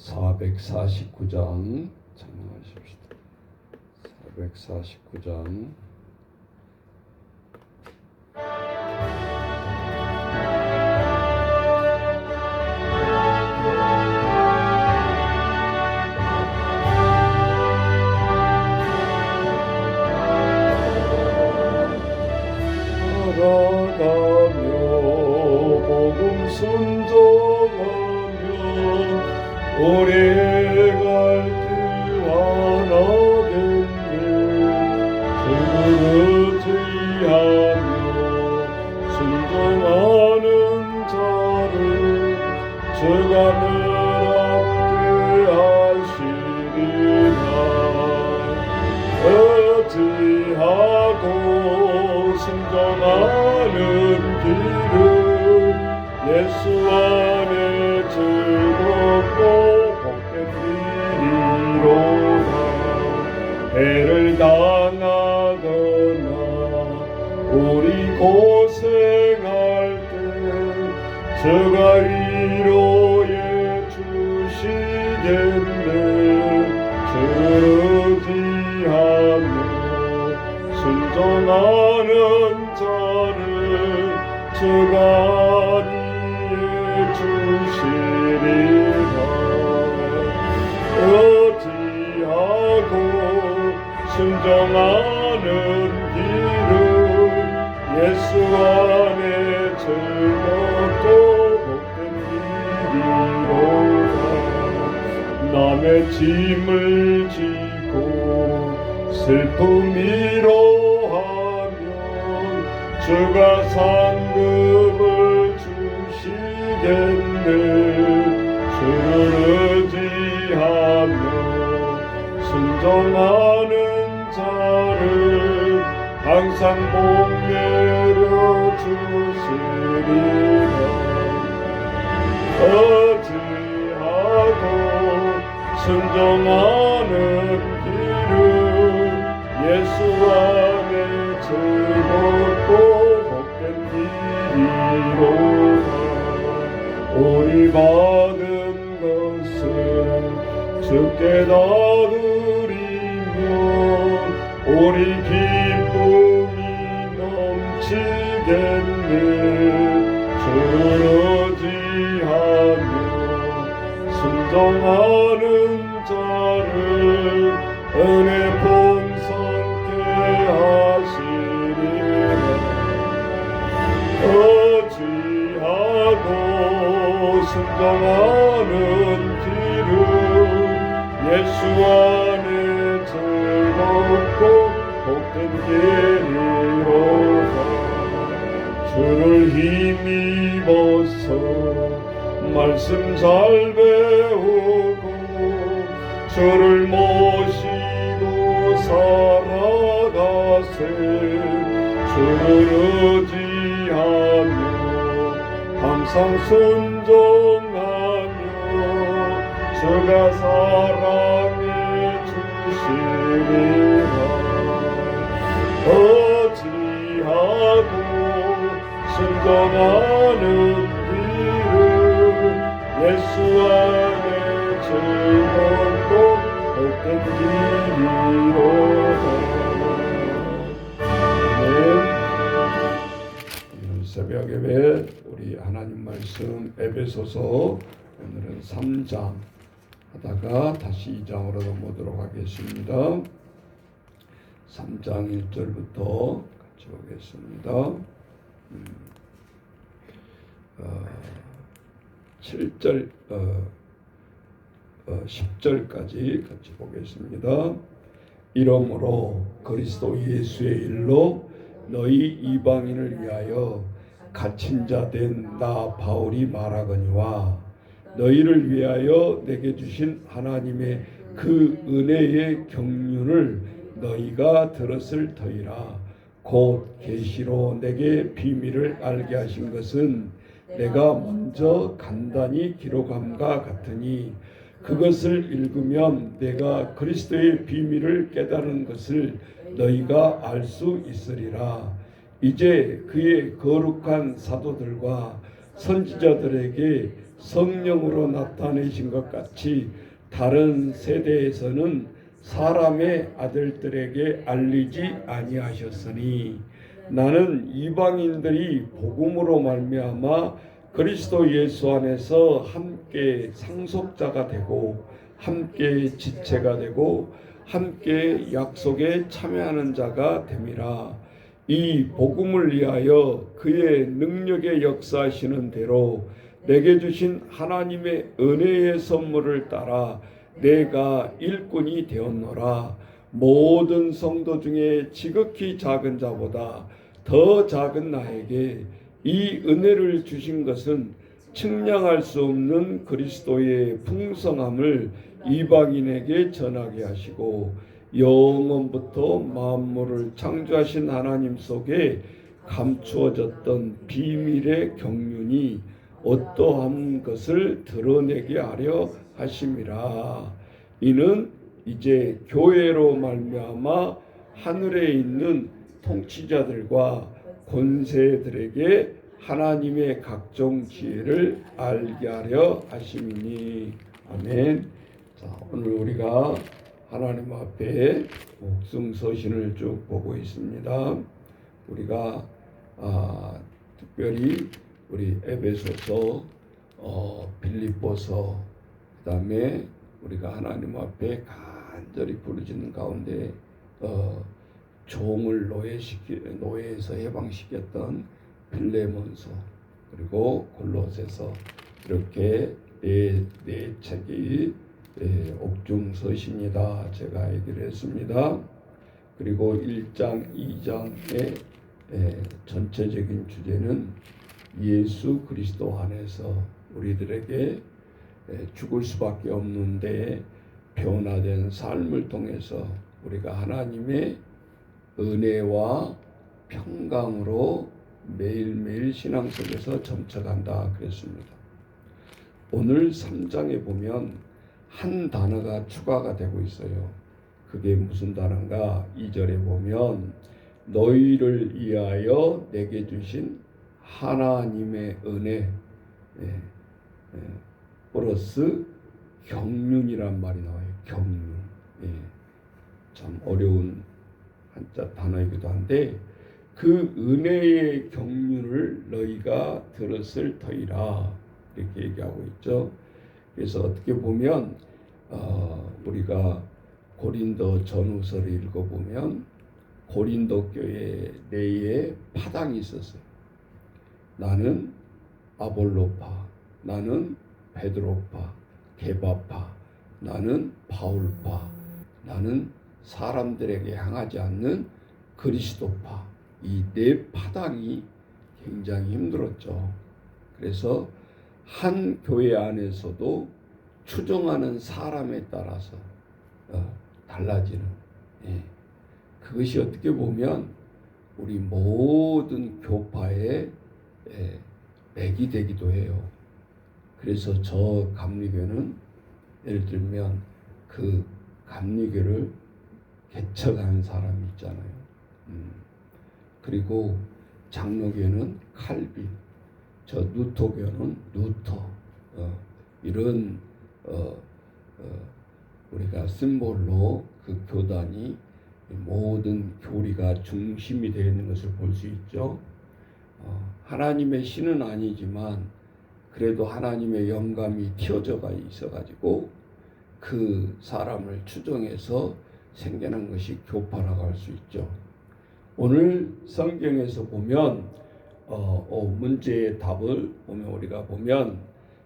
449장 참여하십시다. 449장 살아가며 복음 순종하며 오래 갈 길 원하겠네. 주를 의지하며 순종하는 자를 주가 늘 앞에 하시리라. 의지하고 순종하는 길은 예수 안에 즐겁고 복된 길이로다. 해를 당하거나 우리 고생할 때 주가 위로해 주시겠네. 주를 의지하며 순종하는 자를 주가 이해 주시리라. 의지하고 순종하는 길은 예수 안에 즐겁고 복된 길이로다. 남의 짐을 지고 슬픔 위로하면 주가 상급을 주시겠네. 주를 의지하며 순종하는 자를 항상 복내려 주시리라. 의지하고 순종하는 길은 예수 안에 즐겁고 복된 길이로다. 우리 받은 것을 주께 다 드리며 우리 기쁨이 넘치겠네. 주를 의지하며 순종하는 자를 은혜 풍성케 하시리라. 의지하고 순종하는 길은 예수 안에 즐겁고 복된 길이로다. 주를 힘입어서 말씀 잘 배우고 주를 모시고 살아가세. 주를 의지하며 항상 순종하며 주가 사랑해 주시리라. 의지하고 순종하는 길은 예수 안에 즐겁고 복된 길이로다. 새벽 예배 우리 하나님 말씀 에베소서 오늘은 3장 하다가 다시 2장으로 넘어오도록 하겠습니다. 3장 1절부터 같이 보겠습니다. 7절 10절까지 같이 보겠습니다. 이러므로 그리스도 예수의 일로 너희 이방인을 위하여 갇힌 자 된 나 바울이 말하거니와 너희를 위하여 내게 주신 하나님의 그 은혜의 경륜을 너희가 들었을 터이라. 곧 계시로 내게 비밀을 알게 하신 것은 내가 먼저 간단히 기록함과 같으니 그것을 읽으면 내가 그리스도의 비밀을 깨달은 것을 너희가 알 수 있으리라. 이제 그의 거룩한 사도들과 선지자들에게 성령으로 나타내신 것 같이 다른 세대에서는 사람의 아들들에게 알리지 아니하셨으니 나는 이방인들이 복음으로 말미암아 그리스도 예수 안에서 함께 상속자가 되고 함께 지체가 되고 함께 약속에 참여하는 자가 됨이라. 이 복음을 위하여 그의 능력에 역사하시는 대로 내게 주신 하나님의 은혜의 선물을 따라 내가 일꾼이 되었노라. 모든 성도 중에 지극히 작은 자보다 더 작은 나에게 이 은혜를 주신 것은 측량할 수 없는 그리스도의 풍성함을 이방인에게 전하게 하시고 영원부터 만물을 창조하신 하나님 속에 감추어졌던 비밀의 경륜이 어떠한 것을 드러내게 하려 하심이라. 이는 이제 교회로 말미암아 하늘에 있는 통치자들과 권세들에게 하나님의 각종 지혜를 알게 하려 하심이니. 아멘. 자, 오늘 우리가 하나님 앞에 복숭서신을 쭉 보고 있습니다. 우리가 특별히 우리 에베소서, 빌립보서, 그다음에 우리가 하나님 앞에 간절히 부르짖는 가운데 종을 노예에서 해방시켰던 빌레몬서, 그리고 골로새서, 이렇게 네 책이 옥중서신이다 제가 얘기를 했습니다. 그리고 1장, 2장의 전체적인 주제는 예수 그리스도 안에서 우리들에게 죽을 수밖에 없는데 변화된 삶을 통해서 우리가 하나님의 은혜와 평강으로 매일매일 신앙 속에서 점쳐간다 그랬습니다. 오늘 3장에 보면 한 단어가 추가가 되고 있어요. 그게 무슨 단어인가? 2절에 보면 너희를 위하여 내게 주신 하나님의 은혜 플러스 경륜이란 말이 나와요. 경륜. 참 어려운 한자 단어이기도 한데 그 은혜의 경륜을 너희가 들었을 터이라 이렇게 얘기하고 있죠. 그래서 어떻게 보면 우리가 고린도 전후서를 읽어보면 고린도 교회 내에 파당이 있었어요. 나는 아볼로파, 나는 베드로파, 게바파, 나는 바울파, 나는 사람들에게 향하지 않는 그리스도파. 이 네 파당이 굉장히 힘들었죠. 그래서 한 교회 안에서도 추종하는 사람에 따라서 달라지는, 그것이 어떻게 보면 우리 모든 교파의 맥이 되기도 해요. 그래서 저 감리교는 예를 들면 그 감리교를 개척한 사람이 있잖아요. 그리고 장로교는 칼빈, 저 누토교는 누터, 이런 우리가 심볼로 그 교단이 모든 교리가 중심이 되어 있는 것을 볼 수 있죠. 하나님의 신은 아니지만 그래도 하나님의 영감이 튀어져가 있어가지고 그 사람을 추종해서 생겨난 것이 교파라고 할 수 있죠. 오늘 성경에서 보면 문제의 답을 보면 우리가 보면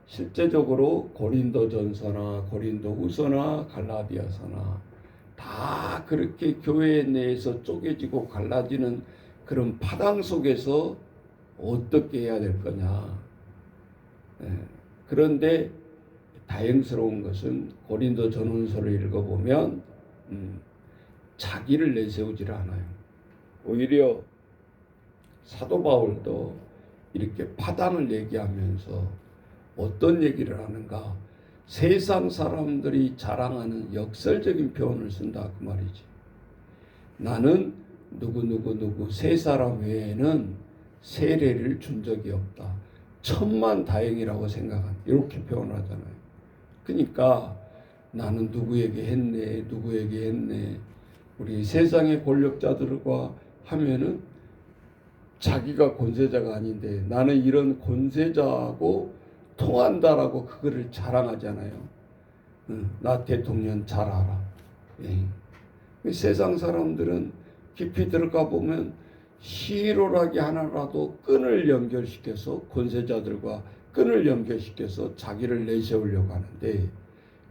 실제적으로 고린도전서나 고린도후서나 갈라디아서나 다 그렇게 교회 내에서 쪼개지고 갈라지는 그런 파당 속에서 어떻게 해야 될 거냐. 그런데 다행스러운 것은 고린도 전후서를 읽어보면 자기를 내세우질 않아요. 오히려 사도 바울도 이렇게 파당을 얘기하면서 어떤 얘기를 하는가? 세상 사람들이 자랑하는 역설적인 표현을 쓴다 그 말이지. 나는 누구 세 사람 외에는 세례를 준 적이 없다. 천만다행이라고 생각한 이렇게 표현하잖아요. 그러니까 나는 누구에게 했네, 누구에게 했네. 우리 세상의 권력자들과 하면은 자기가 권세자가 아닌데 나는 이런 권세자하고 통한다라고 그거를 자랑하잖아요. 나 대통령 잘 알아. 예. 세상 사람들은 깊이 들어가 보면 희로라기 하나라도 끈을 연결시켜서 권세자들과 끈을 연결시켜서 자기를 내세우려고 하는데,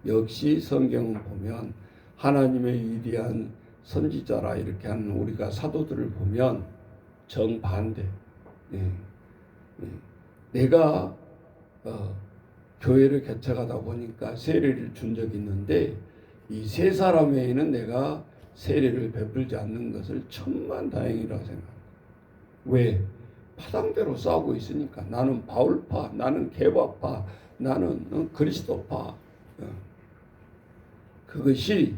역시 성경은 보면 하나님의 위대한 선지자라 이렇게 하는 우리가 사도들을 보면 정반대. 내가 교회를 개척하다 보니까 세례를 준 적이 있는데 이 세 사람 외에는 내가 세례를 베풀지 않는 것을 천만다행이라고 생각합니다. 왜? 파당대로 싸우고 있으니까. 나는 바울파, 나는 게바파, 나는 그리스도파. 그것이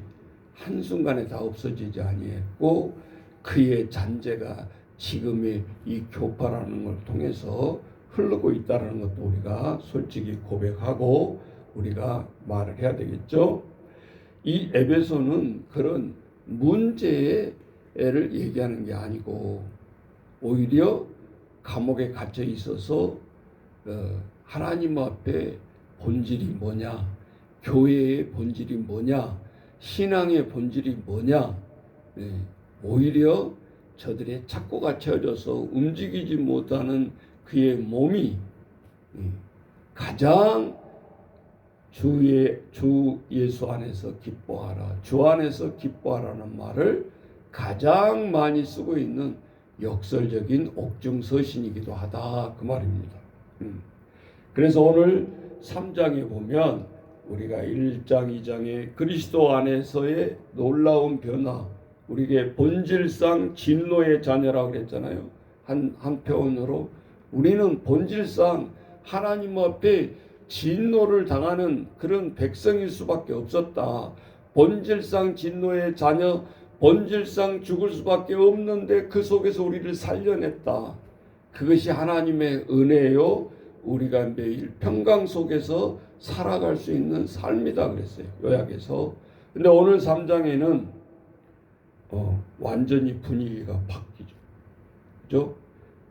한순간에 다 없어지지 아니했고 그의 잔재가 지금의 이 교파라는 걸 통해서 흐르고 있다는 것도 우리가 솔직히 고백하고 우리가 말을 해야 되겠죠. 이 에베소는 그런 문제를 얘기하는 게 아니고 오히려 감옥에 갇혀 있어서 하나님 앞에 본질이 뭐냐, 교회의 본질이 뭐냐, 신앙의 본질이 뭐냐, 오히려 저들의 착고가 채워져서 움직이지 못하는 그의 몸이 가장 주 예수 안에서 기뻐하라, 주 안에서 기뻐하라는 말을 가장 많이 쓰고 있는 역설적인 옥중서신이기도 하다, 그 말입니다. 그래서 오늘 3장에 보면 우리가 1장, 2장에 그리스도 안에서의 놀라운 변화, 우리에게 본질상 진노의 자녀라고 그랬잖아요. 한 표현으로 우리는 본질상 하나님 앞에 진노를 당하는 그런 백성일 수밖에 없었다. 본질상 진노의 자녀, 본질상 죽을 수밖에 없는데 그 속에서 우리를 살려냈다. 그것이 하나님의 은혜요, 우리가 매일 평강 속에서 살아갈 수 있는 삶이다 그랬어요, 요약해서. 근데 오늘 3장에는 완전히 분위기가 바뀌죠. 그죠?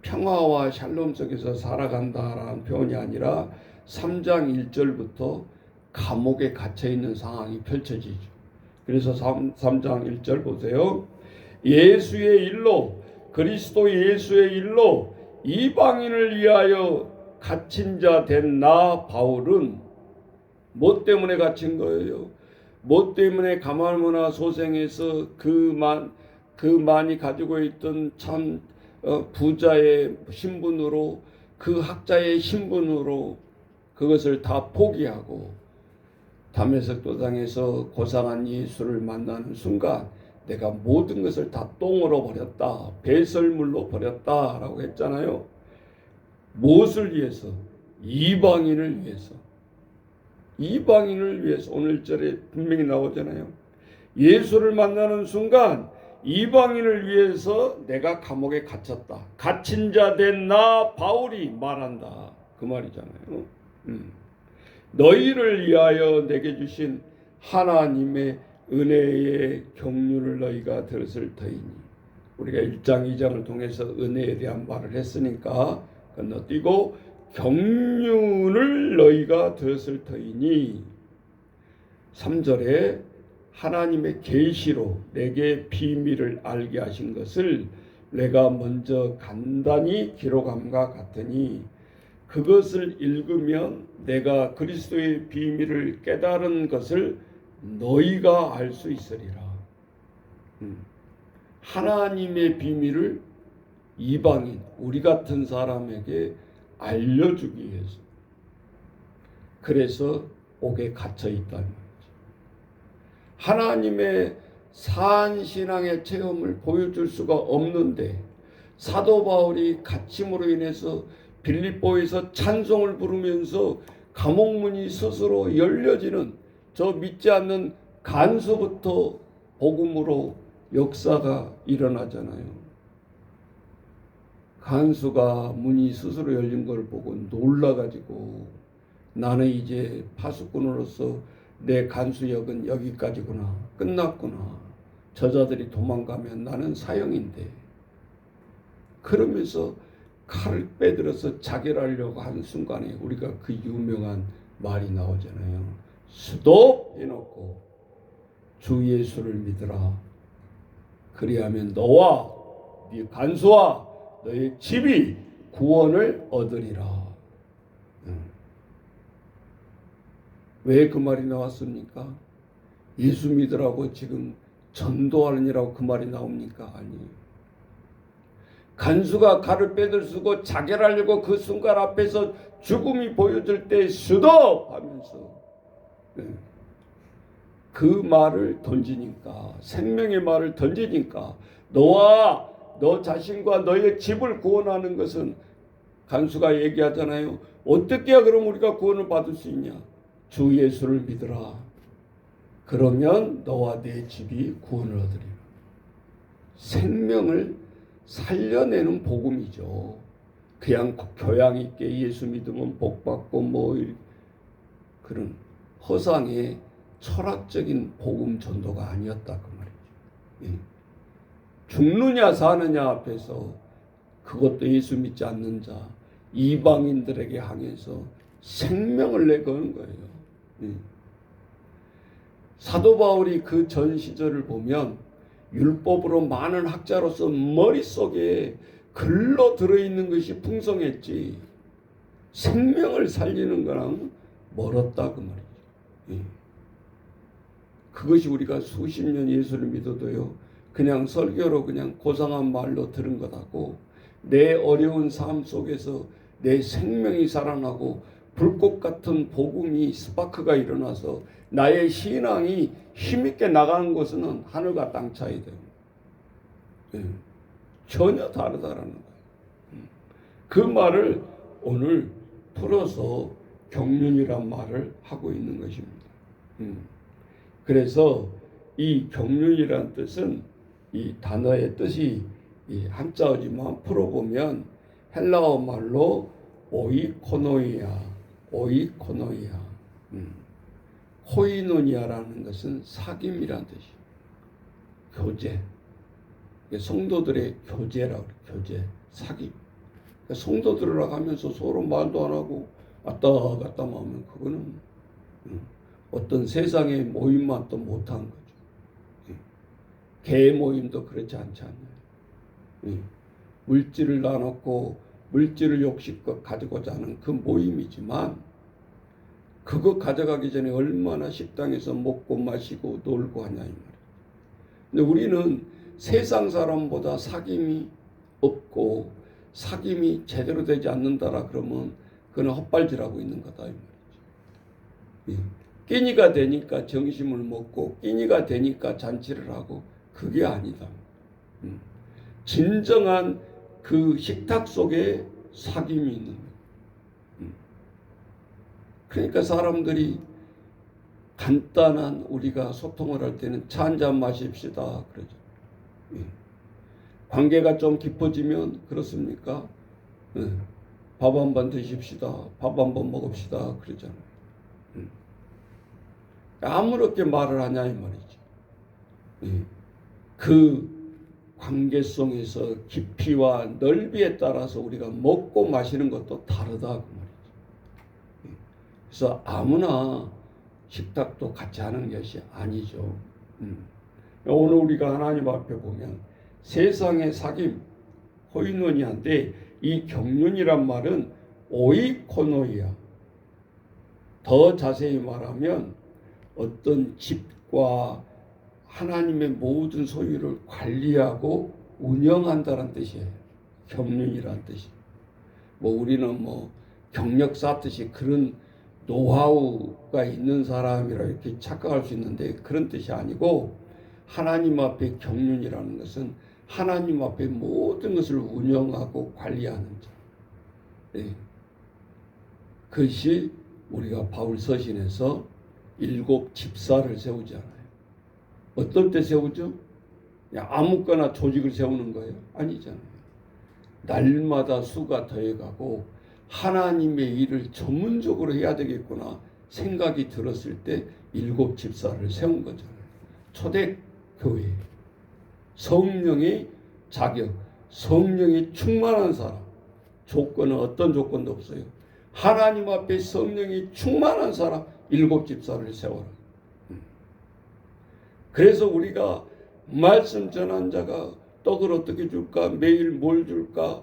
평화와 샬롬 속에서 살아간다라는 표현이 아니라 3장 1절부터 감옥에 갇혀있는 상황이 펼쳐지죠. 그래서 3장 1절 보세요. 예수의 일로, 그리스도 예수의 일로 이방인을 위하여 갇힌 자 된 나 바울은 뭐 때문에 갇힌 거예요? 뭐 때문에 가말문화 소생에서 그 많이 가지고 있던 참 부자의 신분으로, 그 학자의 신분으로 그것을 다 포기하고 다메섹 도상에서 고상한 예수를 만나는 순간 내가 모든 것을 다 똥으로 버렸다, 배설물로 버렸다라고 했잖아요. 무엇을 위해서? 이방인을 위해서. 이방인을 위해서. 오늘 절에 분명히 나오잖아요. 예수를 만나는 순간 이방인을 위해서 내가 감옥에 갇혔다. 갇힌 자 된 나 바울이 말한다, 그 말이잖아요. 너희를 위하여 내게 주신 하나님의 은혜의 경륜을 너희가 들었을 터이니. 우리가 1장 2장을 통해서 은혜에 대한 말을 했으니까 건너뛰고 경륜을 너희가 들었을 터이니, 3절에 하나님의 계시로 내게 비밀을 알게 하신 것을 내가 먼저 간단히 기록함과 같으니 그것을 읽으면 내가 그리스도의 비밀을 깨달은 것을 너희가 알 수 있으리라. 하나님의 비밀을 이방인, 우리 같은 사람에게 알려주기 위해서. 그래서 옥에 갇혀 있다는 거죠. 하나님의 산 신앙의 체험을 보여줄 수가 없는데 사도 바울이 갇힘으로 인해서 빌립보에서 찬송을 부르면서 감옥문이 스스로 열려지는 저 믿지 않는 간수부터 복음으로 역사가 일어나잖아요. 간수가 문이 스스로 열린 걸 보고 놀라가지고 나는 이제 파수꾼으로서 내 간수역은 여기까지구나. 끝났구나. 저자들이 도망가면 나는 사형인데. 그러면서 칼을 빼들어서 자결하려고 하는 순간에 우리가 그 유명한 말이 나오잖아요. 스톱 해놓고 주 예수를 믿으라. 그리하면 너와 네 간수와 너의 집이 구원을 얻으리라. 왜 그 말이 나왔습니까? 예수 믿으라고 지금 전도하느니라고 그 말이 나옵니까? 아니에요. 간수가 칼을 빼들고 자결하려고 그 순간 앞에서 죽음이 보여질 때 스톱 하면서 그 말을 던지니까, 생명의 말을 던지니까, 너와 너 자신과 너의 집을 구원하는 것은, 간수가 얘기하잖아요. 어떻게 해야 그럼 우리가 구원을 받을 수 있냐? 주 예수를 믿으라. 그러면 너와 내 집이 구원을 얻으리라. 생명을 살려내는 복음이죠. 그냥 교양 있게 예수 믿으면 복 받고 뭐 그런 허상의 철학적인 복음 전도가 아니었다 그 말이죠. 죽느냐 사느냐 앞에서 그것도 예수 믿지 않는 자 이방인들에게 향해서 생명을 내거는 거예요. 사도 바울이 그 전 시절을 보면 율법으로 많은 학자로서 머릿속에 글로 들어있는 것이 풍성했지 생명을 살리는 거랑 멀었다 그 말이죠. 그것이 우리가 수십 년 예수를 믿어도요 그냥 설교로 그냥 고상한 말로 들은 것하고 내 어려운 삶 속에서 내 생명이 살아나고 불꽃 같은 복음이 스파크가 일어나서 나의 신앙이 힘있게 나가는 것은 하늘과 땅 차이 돼요. 전혀 다르다라는 거예요. 그 말을 오늘 풀어서 경륜이란 말을 하고 있는 것입니다. 그래서 이 경륜이란 뜻은 이 단어의 뜻이 이 한자어지만 풀어보면 헬라어 말로 오이코노이아, 코이노니아라는 것은 사귐이란 뜻이에요. 교제. 성도들의 교제라고 그래요. 교제, 사귐. 성도들이라고 하면서 서로 말도 안 하고 왔다 갔다 하면 그거는 어떤 세상의 모임만 또 못한 거죠. 개 모임도 그렇지 않지 않나요? 물질을 나눴고 물질을 욕심껏 가지고자 하는 그 모임이지만 그거 가져가기 전에 얼마나 식당에서 먹고 마시고 놀고 하냐 이 말이에요. 근데 우리는 세상 사람보다 사귐이 없고 사귐이 제대로 되지 않는다라 그러면 그건 헛발질하고 있는 거다 이 말이죠. 끼니가 되니까 정심을 먹고 끼니가 되니까 잔치를 하고 그게 아니다. 진정한 그 식탁 속에 사귐이 있는 거예요. 그러니까 사람들이 간단한 우리가 소통을 할 때는 차 한잔 마십시다 그러죠. 관계가 좀 깊어지면 그렇습니까? 밥 한 번 드십시다. 밥 한 번 먹읍시다 그러잖아요. 아무렇게 말을 하냐 이 말이죠. 그 관계성에서 깊이와 넓이에 따라서 우리가 먹고 마시는 것도 다르다 그 말이죠. 그래서 아무나 식탁도 같이 하는 것이 아니죠. 오늘 우리가 하나님 앞에 보면 세상의 사귐 코이노니아인데 이 경륜이란 말은 오이코노이아. 더 자세히 말하면 어떤 집과 하나님의 모든 소유를 관리하고 운영한다는 뜻이에요. 경륜이란 뜻이. 뭐 우리는 뭐 경력 쌓듯이 그런 노하우가 있는 사람이라 이렇게 착각할 수 있는데 그런 뜻이 아니고 하나님 앞에 경륜이라는 것은 하나님 앞에 모든 것을 운영하고 관리하는 자. 네. 그것이 우리가 바울 서신에서 7 집사를 세우잖아요. 어떨 때 세우죠? 그냥 아무거나 조직을 세우는 거예요? 아니잖아요. 날마다 수가 더해가고 하나님의 일을 전문적으로 해야 되겠구나 생각이 들었을 때 7 집사를 세운 거잖아요. 초대교회 성령의 자격, 성령이 충만한 사람, 조건은 어떤 조건도 없어요. 하나님 앞에 성령이 충만한 사람 7 집사를 세워라. 그래서 우리가 말씀 전한 자가 떡을 어떻게 줄까? 매일 뭘 줄까?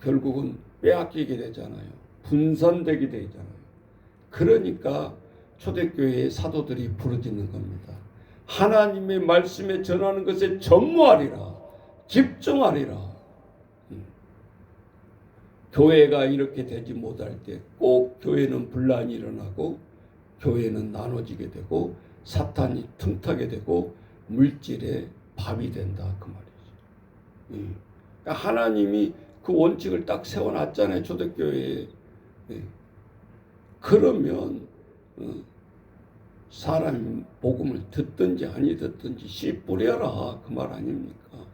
결국은 빼앗기게 되잖아요. 분산되게 되잖아요. 그러니까 초대교회의 사도들이 부르짖는 겁니다. 하나님의 말씀에 전하는 것에 전무하리라. 집중하리라. 교회가 이렇게 되지 못할 때 꼭 교회는 분란이 일어나고 교회는 나눠지게 되고 사탄이 틈타게 되고 물질의 밥이 된다 그 말이죠. 그러니까 하나님이 그 원칙을 딱 세워놨잖아요. 초대교회에. 그러면 사람이 복음을 듣든지 아니 듣든지 씨 뿌려라 그 말 아닙니까?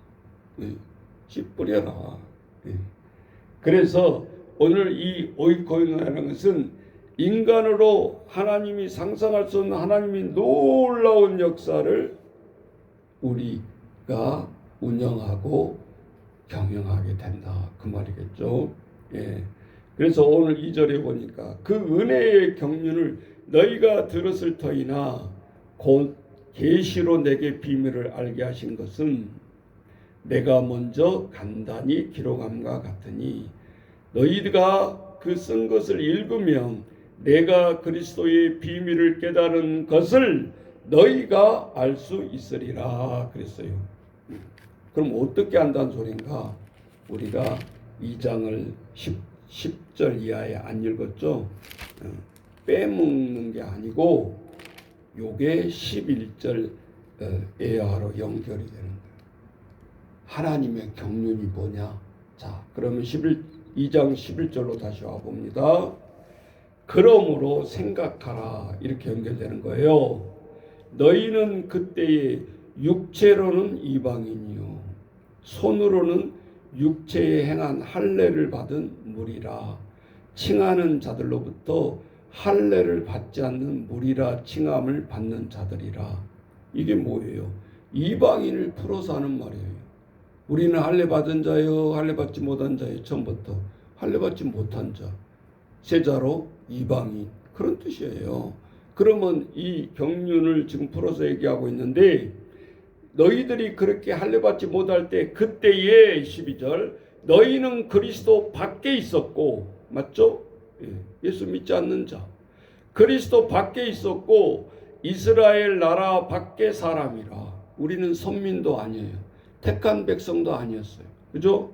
씨 뿌려라. 그래서 오늘 이 오이코이노라는 것은 인간으로 하나님이 상상할 수 없는 하나님이 놀라운 역사를 우리가 운영하고 경영하게 된다 그 말이겠죠. 그래서 오늘 2절에 보니까 그 은혜의 경륜을 너희가 들었을 터이나 곧 계시로 내게 비밀을 알게 하신 것은 내가 먼저 간단히 기록함과 같으니 너희가 그 쓴 것을 읽으면 내가 그리스도의 비밀을 깨달은 것을 너희가 알 수 있으리라 그랬어요. 그럼 어떻게 안다는 소린가? 우리가 2장을 10절 이하에 안 읽었죠? 빼먹는 게 아니고 요게 11절 에하로 연결이 되는 거예요. 하나님의 경륜이 뭐냐? 자, 그러면 2장 11절로 다시 와봅니다. 그러므로 생각하라 이렇게 연결되는 거예요. 너희는 그때에 육체로는 이방인이요 손으로는 육체에 행한 할례를 받은 무리라 칭하는 자들로부터 할례를 받지 않는 무리라 칭함을 받는 자들이라. 이게 뭐예요? 이방인을 풀어서 하는 말이에요. 우리는 할례 받은 자요 할례 받지 못한 자요. 처음부터 할례 받지 못한 자 세자로 이방인 그런 뜻이에요. 그러면 이 경륜을 지금 풀어서 얘기하고 있는데 너희들이 그렇게 할례 받지 못할 때 그때에 12절 너희는 그리스도 밖에 있었고 맞죠? 예수 믿지 않는 자 그리스도 밖에 있었고 이스라엘 나라 밖에 사람이라. 우리는 선민도 아니에요. 택한 백성도 아니었어요. 그죠?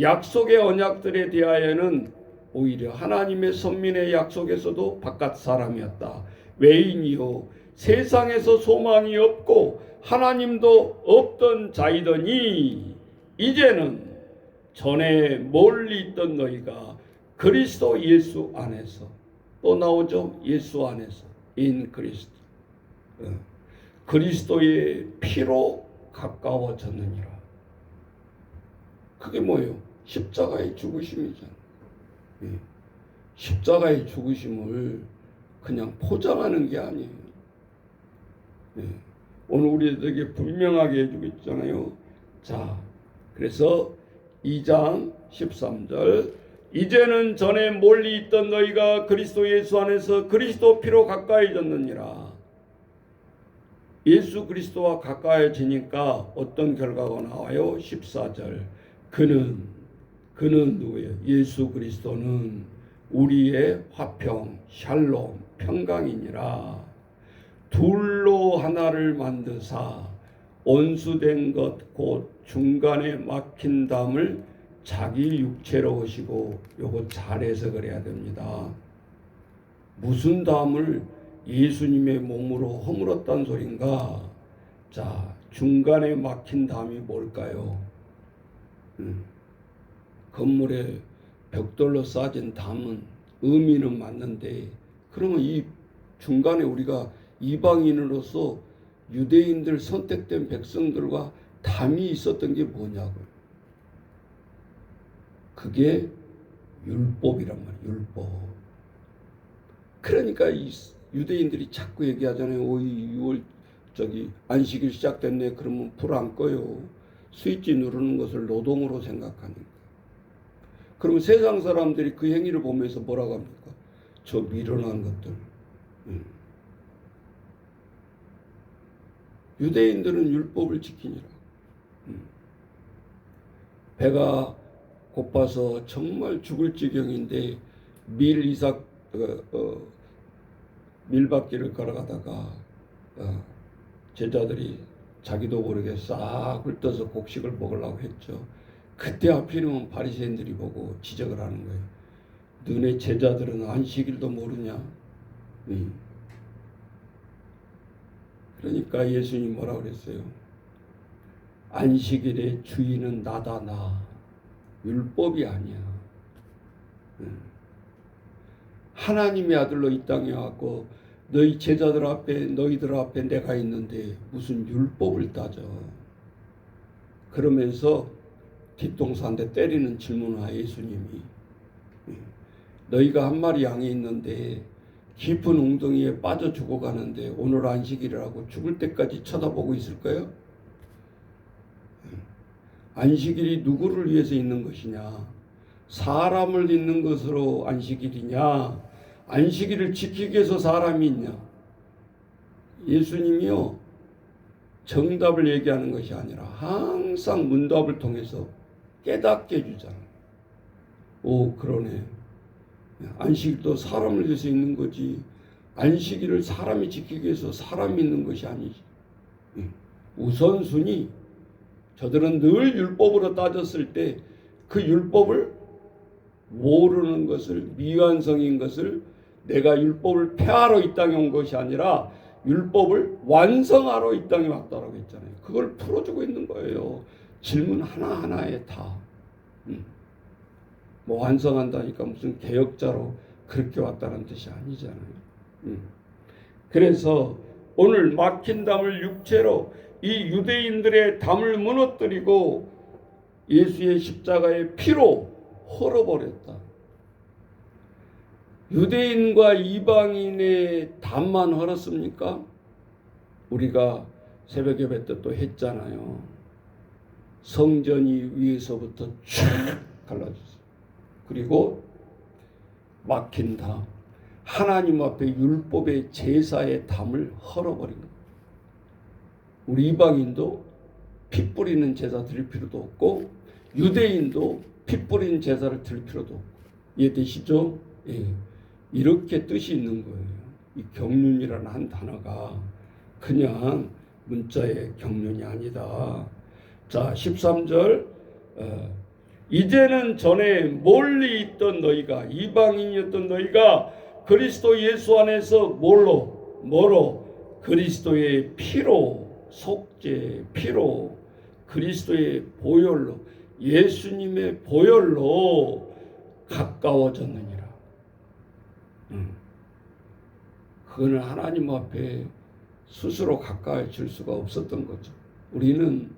약속의 언약들에 대하여는 오히려 하나님의 선민의 약속에서도 바깥 사람이었다. 외인이요 세상에서 소망이 없고 하나님도 없던 자이더니 이제는 전에 멀리 있던 너희가 그리스도 예수 안에서 또 나오죠. 예수 안에서 in 그리스도 그리스도의 피로 가까워졌느니라. 그게 뭐예요? 십자가의 죽으심이잖아요. 십자가의 죽으심을 그냥 포장하는 게 아니에요. 오늘 우리에게 분명하게 해주고 있잖아요. 자, 그래서 2장 13절 이제는 전에 멀리 있던 너희가 그리스도 예수 안에서 그리스도 피로 가까이졌느니라. 예수 그리스도와 가까이지니까 어떤 결과가 나와요? 14절 그는 누구예요? 예수 그리스도는 우리의 화평, 샬롬, 평강이니라. 둘로 하나를 만드사 온수된 것 곧 중간에 막힌 담을 자기 육체로 하시고 요거 잘 해석을 해야 됩니다. 무슨 담을 예수님의 몸으로 허물었다는 소린가? 자, 중간에 막힌 담이 뭘까요? 건물에 벽돌로 쌓아진 담은 의미는 맞는데 그러면 이 중간에 우리가 이방인으로서 유대인들 선택된 백성들과 담이 있었던 게 뭐냐고요. 그게 율법이란 말이에요. 율법. 그러니까 이 유대인들이 자꾸 얘기하잖아요. 오이 6월 안식일 시작됐네. 그러면 불 안 꺼요. 스위치 누르는 것을 노동으로 생각하니까. 그러면 세상 사람들이 그 행위를 보면서 뭐라고 합니까? 저 미련한 것들. 유대인들은 율법을 지키니라. 배가 고파서 정말 죽을 지경인데 밀밭길을 걸어가다가 제자들이 자기도 모르게 싹 훑어서 곡식을 먹으려고 했죠. 그때 하필이면 바리새인들이 보고 지적을 하는 거예요. 너네 제자들은 안식일도 모르냐? 그러니까 예수님 뭐라고 그랬어요? 안식일의 주인은 나다 나. 율법이 아니야. 하나님의 아들로 이 땅에 왔고 너희들 앞에 내가 있는데 무슨 율법을 따져. 그러면서 뒤통수 한 대 때리는 질문을 하여 예수님이 너희가 한 마리 양이 있는데 깊은 웅덩이에 빠져 죽어가는데 오늘 안식일이라고 죽을 때까지 쳐다보고 있을 거예요? 안식일이 누구를 위해서 있는 것이냐? 사람을 있는 것으로 안식일이냐? 안식일을 지키기 위해서 사람이 있냐? 예수님이요, 정답을 얘기하는 것이 아니라 항상 문답을 통해서 깨닫게 해주잖아요. 오, 그러네. 안식일도 사람을 위해서 있는 거지. 안식일을 사람이 지키기 위해서 사람이 있는 것이 아니지. 우선순위, 저들은 늘 율법으로 따졌을 때 그 율법을 모르는 것을, 미완성인 것을, 내가 율법을 폐하러 이 땅에 온 것이 아니라 율법을 완성하러 이 땅에 왔다라고 했잖아요. 그걸 풀어주고 있는 거예요. 질문 하나하나에 다. 뭐 완성한다니까 무슨 개혁자로 그렇게 왔다는 뜻이 아니잖아요. 그래서 오늘 막힌 담을 육체로 이 유대인들의 담을 무너뜨리고 예수의 십자가의 피로 헐어버렸다. 유대인과 이방인의 담만 헐었습니까? 우리가 새벽 예배 때 또 했잖아요. 성전이 위에서부터 쭉 갈라졌어요. 그리고 막힌 담, 하나님 앞에 율법의 제사의 담을 헐어버린 거예요. 우리 이방인도 피 뿌리는 제사 드릴 필요도 없고 유대인도 피 뿌리는 제사를 드릴 필요도 없고. 이해되시죠? 예. 이렇게 뜻이 있는 거예요. 이 경륜이라는 한 단어가 그냥 문자의 경륜이 아니다. 자, 13절 이제는 전에 멀리 있던 너희가, 이방인이었던 너희가 그리스도 예수 안에서 뭐로 그리스도의 피로, 속죄 피로, 그리스도의 보혈로, 예수님의 보혈로 가까워졌느니라. 그거는 하나님 앞에 스스로 가까워질 수가 없었던 거죠. 우리는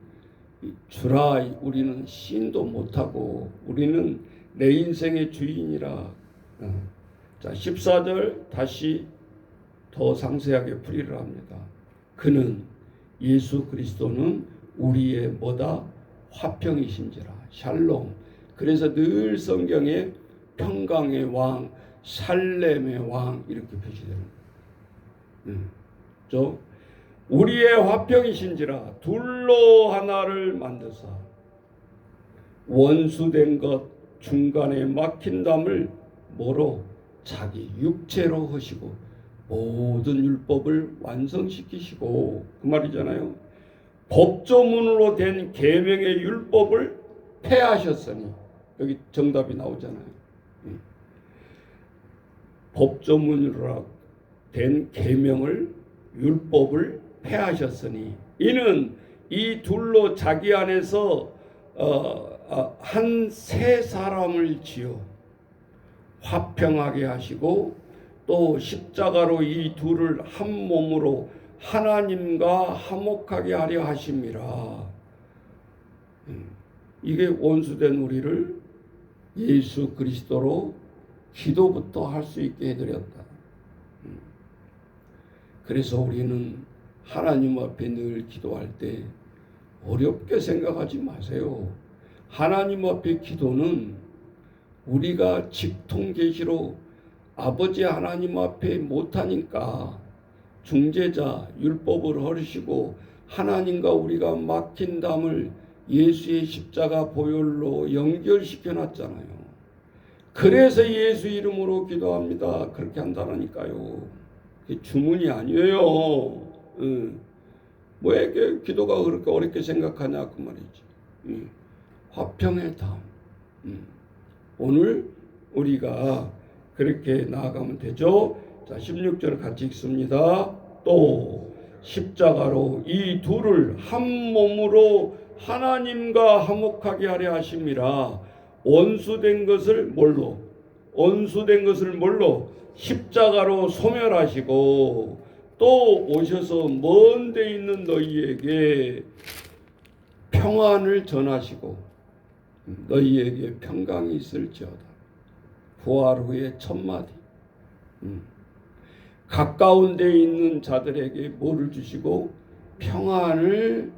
우리는 신도 못하고 우리는 내 인생의 주인이라. 자, 14절 다시 더 상세하게 풀이를 합니다. 그는 예수 그리스도는 우리의 뭐다? 화평이신지라. 샬롬. 그래서 늘 성경에 평강의 왕, 살렘의 왕 이렇게 표시되는 거예요. 우리의 화평이신지라. 둘로 하나를 만드사 원수된 것 중간에 막힌 담을 뭐로? 자기 육체로 하시고 모든 율법을 완성시키시고, 그 말이잖아요. 법조문으로 된 계명의 율법을 폐하셨으니, 여기 정답이 나오잖아요. 법조문으로 된 계명을, 율법을 폐하셨으니 이는 이 둘로 자기 안에서 한 세 사람을 지어 화평하게 하시고 또 십자가로 이 둘을 한 몸으로 하나님과 화목하게 하려 하심이라. 이게 원수된 우리를 예수 그리스도로 기도부터 할 수 있게 해드렸다. 그래서 우리는 하나님 앞에 늘 기도할 때 어렵게 생각하지 마세요. 하나님 앞에 기도는 우리가 직통계시로 아버지 하나님 앞에 못하니까 중재자 율법을 허르시고 하나님과 우리가 막힌 담을 예수의 십자가 보혈로 연결시켜 놨잖아요. 그래서 예수 이름으로 기도합니다. 그렇게 한다니까요. 주문이 아니에요. 왜 이렇게 기도가 그렇게 어렵게 생각하냐 그 말이지. 화평의 담. 오늘 우리가 그렇게 나아가면 되죠. 자, 16절 같이 읽습니다. 또 십자가로 이 둘을 한 몸으로 하나님과 화목하게 하려 하심이라. 원수된 것을 뭘로? 십자가로 소멸하시고 또 오셔서 먼 데 있는 너희에게 평안을 전하시고 너희에게 평강이 있을지어다. 부활 후의 첫마디. 가까운 데 있는 자들에게 뭐를 주시고 평안을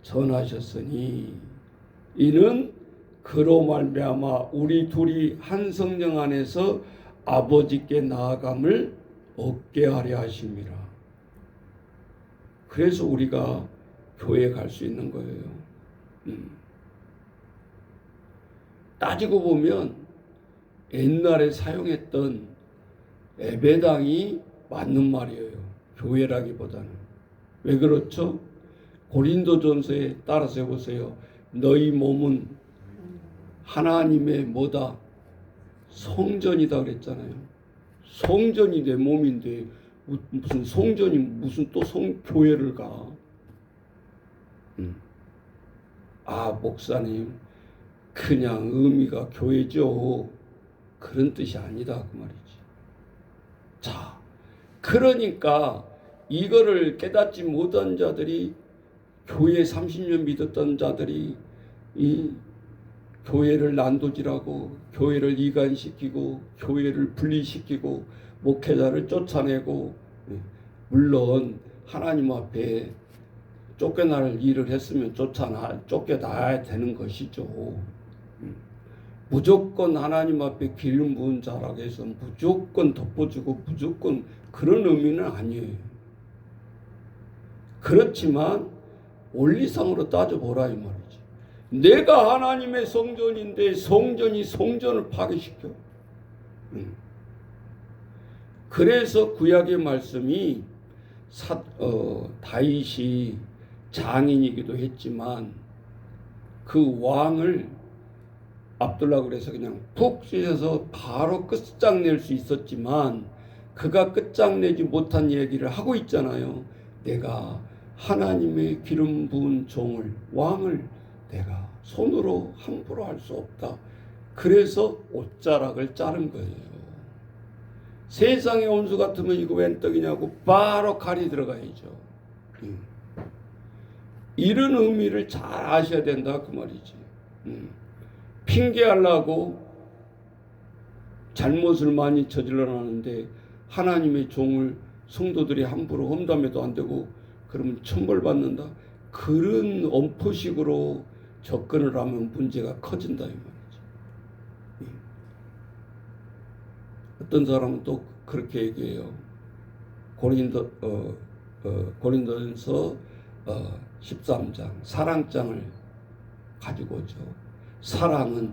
전하셨으니 이는 그로 말미암아 우리 둘이 한 성령 안에서 아버지께 나아감을 얻게 하려 하심이라. 그래서 우리가 교회 갈 수 있는 거예요. 따지고 보면 옛날에 사용했던 예배당이 맞는 말이에요. 교회라기보다는. 왜 그렇죠? 고린도전서에 따라서 해보세요. 너희 몸은 하나님의 뭐다? 성전이다 그랬잖아요. 성전이 내 몸인데 무슨 성전이 무슨 또 교회를 가? 아, 목사님 그냥 의미가 교회죠. 그런 뜻이 아니다 그 말이지. 자, 그러니까 이거를 깨닫지 못한 자들이 교회 30년 믿었던 자들이 이 교회를 난도질하고 교회를 이간시키고 교회를 분리시키고 목회자를 쫓아내고, 물론 하나님 앞에 쫓겨날 일을 했으면 쫓겨나야 되는 것이죠. 무조건 하나님 앞에 기름 부은 자라고 해서 무조건 덮어주고 무조건 그런 의미는 아니에요. 그렇지만 원리상으로 따져보라 이 말이지. 내가 하나님의 성전인데 성전이 성전을 파괴시켜. 그래서 구약의 말씀이 다윗이 장인이기도 했지만 그 왕을 압둘라 그래서 그냥 푹 쑤셔서 바로 끝장낼 수 있었지만 그가 끝장내지 못한 얘기를 하고 있잖아요. 내가 하나님의 기름 부은 종을 왕을 내가 손으로 함부로 할 수 없다. 그래서 옷자락을 자른 거예요. 세상의 온수 같으면 이거 웬 떡이냐고 바로 칼이 들어가야죠. 이런 의미를 잘 아셔야 된다 그 말이지. 핑계하려고 잘못을 많이 저질러놨는데 하나님의 종을 성도들이 함부로 험담해도 안 되고 그러면 천벌받는다. 그런 엄포식으로 접근을 하면 문제가 커진다 이 말이지. 어떤 사람은 또 그렇게 얘기해요. 고린도전서 13장 사랑장을 가지고 오죠. 사랑은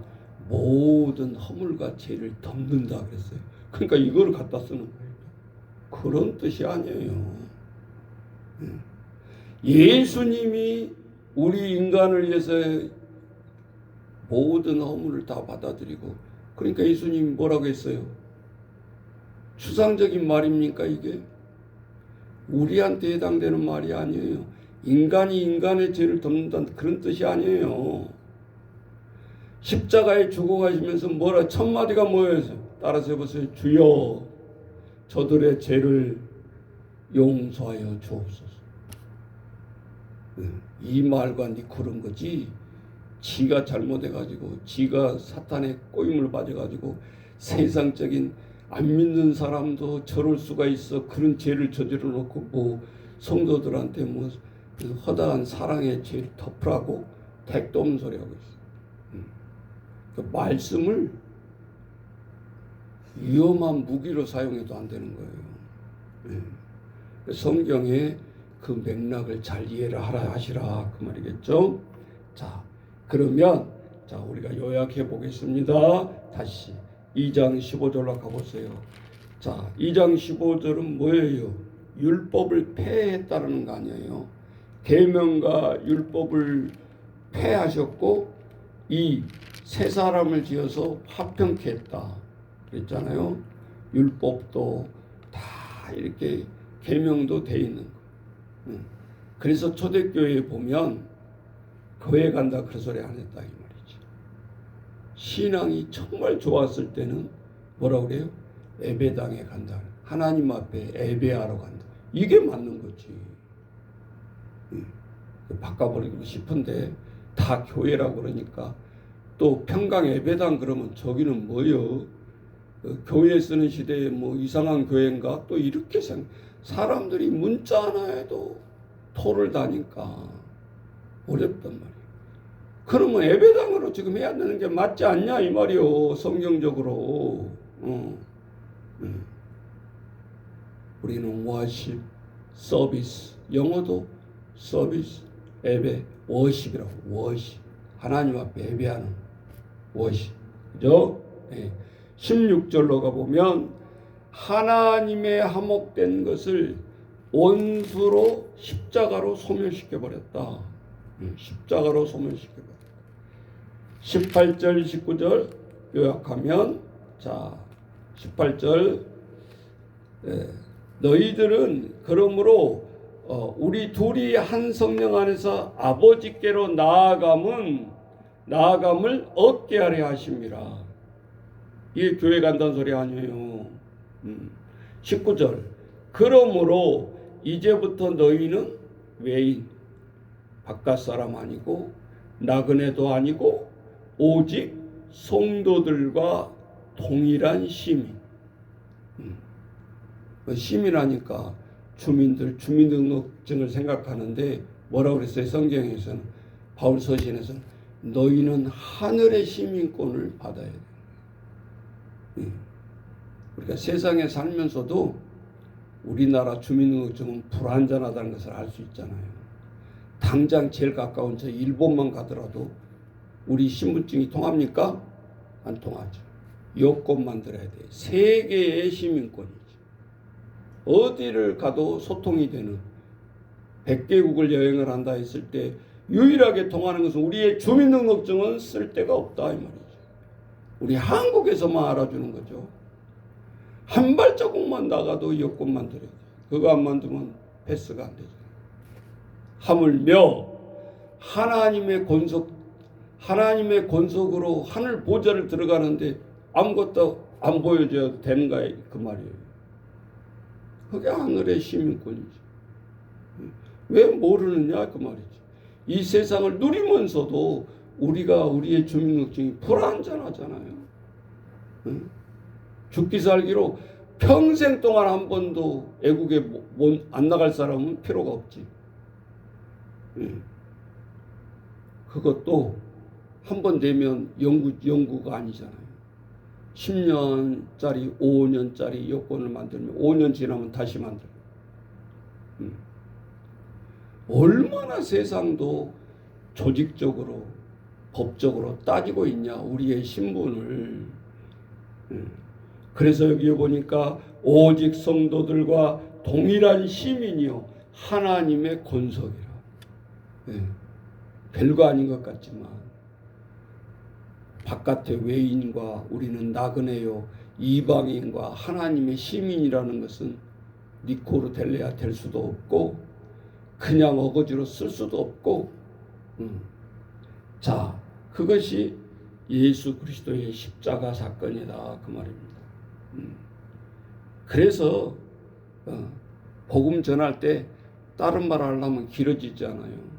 모든 허물과 죄를 덮는다 그랬어요. 그러니까 이거를 갖다 쓰는 거예요. 그런 뜻이 아니에요. 예수님이 우리 인간을 위해서 모든 허물을 다 받아들이고, 그러니까 예수님이 뭐라고 했어요? 추상적인 말입니까 이게? 우리한테 해당되는 말이 아니에요. 인간이 인간의 죄를 덮는다는 그런 뜻이 아니에요. 십자가에 죽어가시면서 뭐라 첫 마디가 뭐예요? 따라서 해보세요. 주여 저들의 죄를 용서하여 주옵소서. 이 말과 네 그런 거지 지가 잘못해가지고 지가 사탄의 꼬임을 받아가지고 세상적인 안 믿는 사람도 저럴 수가 있어 그런 죄를 저질러 놓고 뭐 성도들한테 뭐 허다한 사랑의 죄를 덮으라고 택도 없는 소리 하고 있어. 그 말씀을 위험한 무기로 사용해도 안 되는 거예요. 성경에 그 맥락을 잘 이해를 하시라 그 말이겠죠. 자, 그러면 자 우리가 요약해 보겠습니다. 다시 2장 15절로 가보세요. 자, 2장 15절은 뭐예요? 율법을 폐했다는 거 아니에요. 계명과 율법을 폐하셨고 이 새 사람을 지어서 화평케 했다 그랬잖아요. 율법도 다 이렇게 계명도 돼 있는 거. 그래서 초대교회에 보면 교회 간다 그런 소리 안 했다 이 말이죠. 신앙이 정말 좋았을 때는 뭐라고 그래요? 예배당에 간다. 하나님 앞에 예배하러 간다. 이게 맞는 거지. 바꿔버리고 싶은데 다 교회라고 그러니까 또 평강 예배당 그러면 저기는 뭐요? 교회 쓰는 시대에 뭐 이상한 교회인가? 또 이렇게 사람들이 문자 하나에도 토를 다니까 어렵단 말이에요. 그러면 예배당으로 지금 해야 되는 게 맞지 않냐 이 말이요. 성경적으로. 우리는 워십, 서비스, 영어도 서비스, 예배, 워십이라고. 워십. 하나님 앞에 예배하는 워십. 그죠? 16절로 가보면 하나님의 화목된 것을 원수로 십자가로 소멸시켜버렸다. 십자가로 소멸시켜버렸다. 18절 19절 요약하면 자 18절 너희들은 그러므로 우리 둘이 한 성령 안에서 아버지께로 나아감을 얻게 하려 하심이라. 이게 교회 간다는 소리 아니에요. 19절 그러므로 이제부터 너희는 외인 바깥 사람 아니고 나그네도 아니고 오직 성도들과 동일한 시민. 시민하니까 주민등록증을 생각하는데 뭐라고 그랬어요? 성경에서는 바울 서신에서는 너희는 하늘의 시민권을 받아야 돼. 우리가 세상에 살면서도 우리나라 주민등록증은 불완전하다는 것을 알 수 있잖아요. 당장 제일 가까운 저 일본만 가더라도 우리 신분증이 통합니까? 안 통하죠. 여권 만들어야 돼. 세계의 시민권이죠. 어디를 가도 소통이 되는 100개국을 여행을 한다 했을 때 유일하게 통하는 것은 우리의 주민등록증은 쓸 데가 없다 이 말이죠. 우리 한국에서만 알아주는 거죠. 한 발자국만 나가도 여권 만들어야 돼. 그거 안 만들면 패스가 안 되죠. 하물며 하나님의 권속으로 하늘 보좌를 들어가는데 아무것도 안 보여줘야 되는가 그 말이에요. 그게 하늘의 시민권이지. 왜 모르느냐 그 말이지. 이 세상을 누리면서도 우리가 우리의 주민등록증이 불완전하잖아요. 죽기 살기로 평생 동안 한 번도 애국에 안 나갈 사람은 필요가 없지. 그것도 한 번 되면 영구가 아니잖아요. 10년짜리 5년짜리 여권을 만들면 5년 지나면 다시 만들어요. 얼마나 세상도 조직적으로 법적으로 따지고 있냐 우리의 신분을. 그래서 여기 보니까 오직 성도들과 동일한 시민이요 하나님의 권속이라. 별거 아닌 것 같지만 바깥의 외인과 우리는 나그네요 이방인과 하나님의 시민이라는 것은 니코로 델레야 될 수도 없고 그냥 어거지로 쓸 수도 없고 자 그것이 예수 그리스도의 십자가 사건이다 그 말입니다. 그래서 복음 전할 때 다른 말 하려면 길어지잖아요.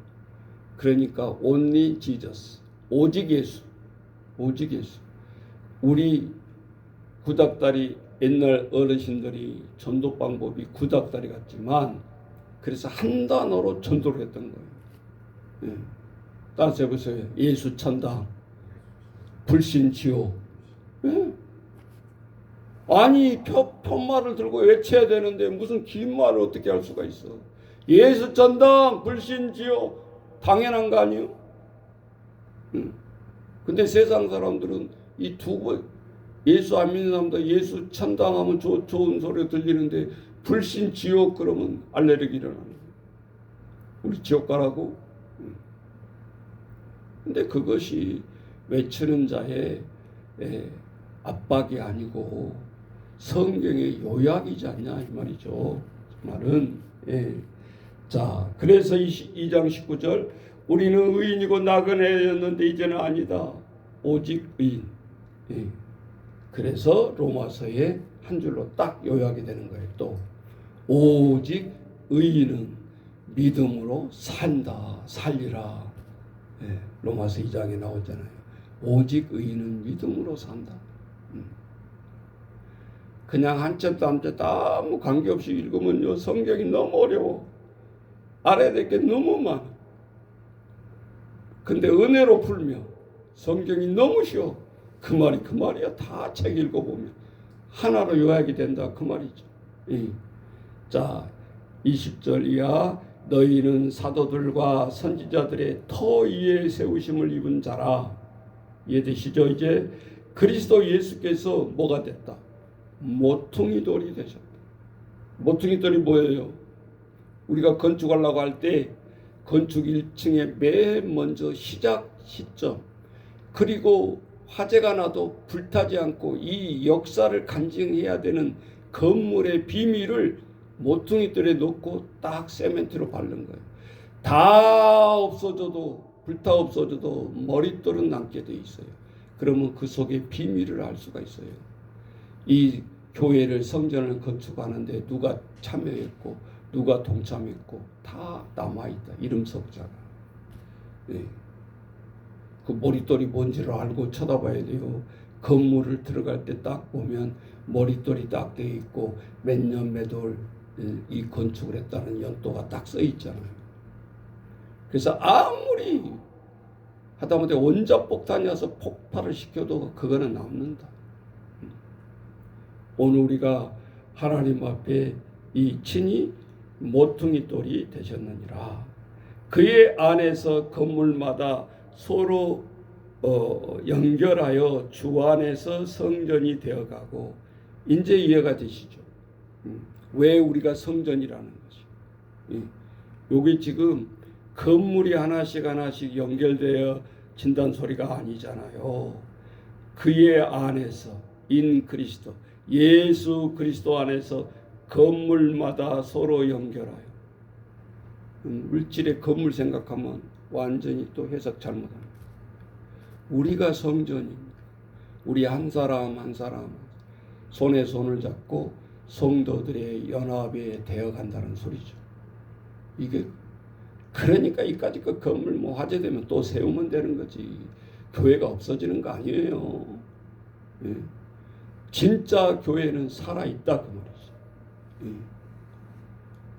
그러니까 only Jesus, 오직 예수. 오직 예수. 우리 구닥다리, 옛날 어르신들이 전도 방법이 구닥다리 같지만 그래서 한 단어로 전도를 했던 거예요. 예. 따라서 해보세요. 예수 천당, 불신 지옥. 예? 아니 편말을 들고 외쳐야 되는데 무슨 긴 말을 어떻게 할 수가 있어. 예수 천당, 불신 지옥. 당연한 거 아니에요? 근데 세상 사람들은 이 두 번, 예수 안 믿는 사람도 예수 천당하면 좋은 소리 들리는데 불신 지옥 그러면 알레르기 일어나는 거예요. 우리 지옥 가라고? 근데 그것이 외치는 자의 압박이 아니고 성경의 요약이지 않냐 이 말이죠. 말은 자, 그래서 2장 19절 우리는 의인이고 나그네였는데 이제는 아니다. 오직 의인. 그래서 로마서에 한 줄로 딱 요약이 되는 거예요. 또 오직 의인은 믿음으로 산다. 살리라. 로마서 2장에 나오잖아요. 오직 의인은 믿음으로 산다. 그냥 한 챕터 한 챕터 아무 관계없이 읽으면요 성경이 너무 어려워. 알아야 될 게 너무 많아. 근데 은혜로 풀면 성경이 너무 쉬워. 그 말이 그 말이야. 다 책 읽어보면 하나로 요약이 된다 그 말이죠. 자 20절 이하 너희는 사도들과 선지자들의 터 위에 세우심을 입은 자라. 이해되시죠? 이제 그리스도 예수께서 뭐가 됐다? 모퉁이 돌이 되셨다. 모퉁이 돌이 뭐예요? 우리가 건축하려고 할 때 건축 1층에 맨 먼저 시작 시점 그리고 화재가 나도 불타지 않고 이 역사를 간증해야 되는 건물의 비밀을 모퉁이 돌에 놓고 딱 세멘트로 바른 거예요. 다 없어져도 불타 없어져도 머릿돌은 남게 돼 있어요. 그러면 그 속에 비밀을 알 수가 있어요. 이 교회를 성전을 건축하는데 누가 참여했고 누가 동참했고 다 남아있다. 이름 석자가. 그 머릿돌이 뭔지를 알고 쳐다봐야 돼요. 건물을 들어갈 때 딱 보면 머릿돌이 딱 돼 있고 몇 년 몇 월 이 건축을 했다는 연도가 딱 써 있잖아요. 그래서 아무리 하다못해 원자폭탄이 와서 폭발을 시켜도 그거는 남는다. 오늘 우리가 하나님 앞에 이 친히 모퉁이 돌이 되셨느니라. 그의 안에서 건물마다 서로 연결하여 주 안에서 성전이 되어가고. 이제 이해가 되시죠? 왜 우리가 성전이라는 것이. 여기 지금 건물이 하나씩 하나씩 연결되어 진단 소리가 아니잖아요. 그의 안에서 인 그리스도 예수 그리스도 안에서 건물마다 서로 연결하여. 물질의 건물 생각하면 완전히 또 해석 잘못합니다. 우리가 성전입니다. 우리 한 사람 한 사람 손에 손을 잡고 성도들의 연합에 되어간다는 소리죠. 이게 그러니까 이까지 그 건물 뭐 화재되면 또 세우면 되는 거지. 교회가 없어지는 거 아니에요. 진짜 교회는 살아있다 그 말이죠.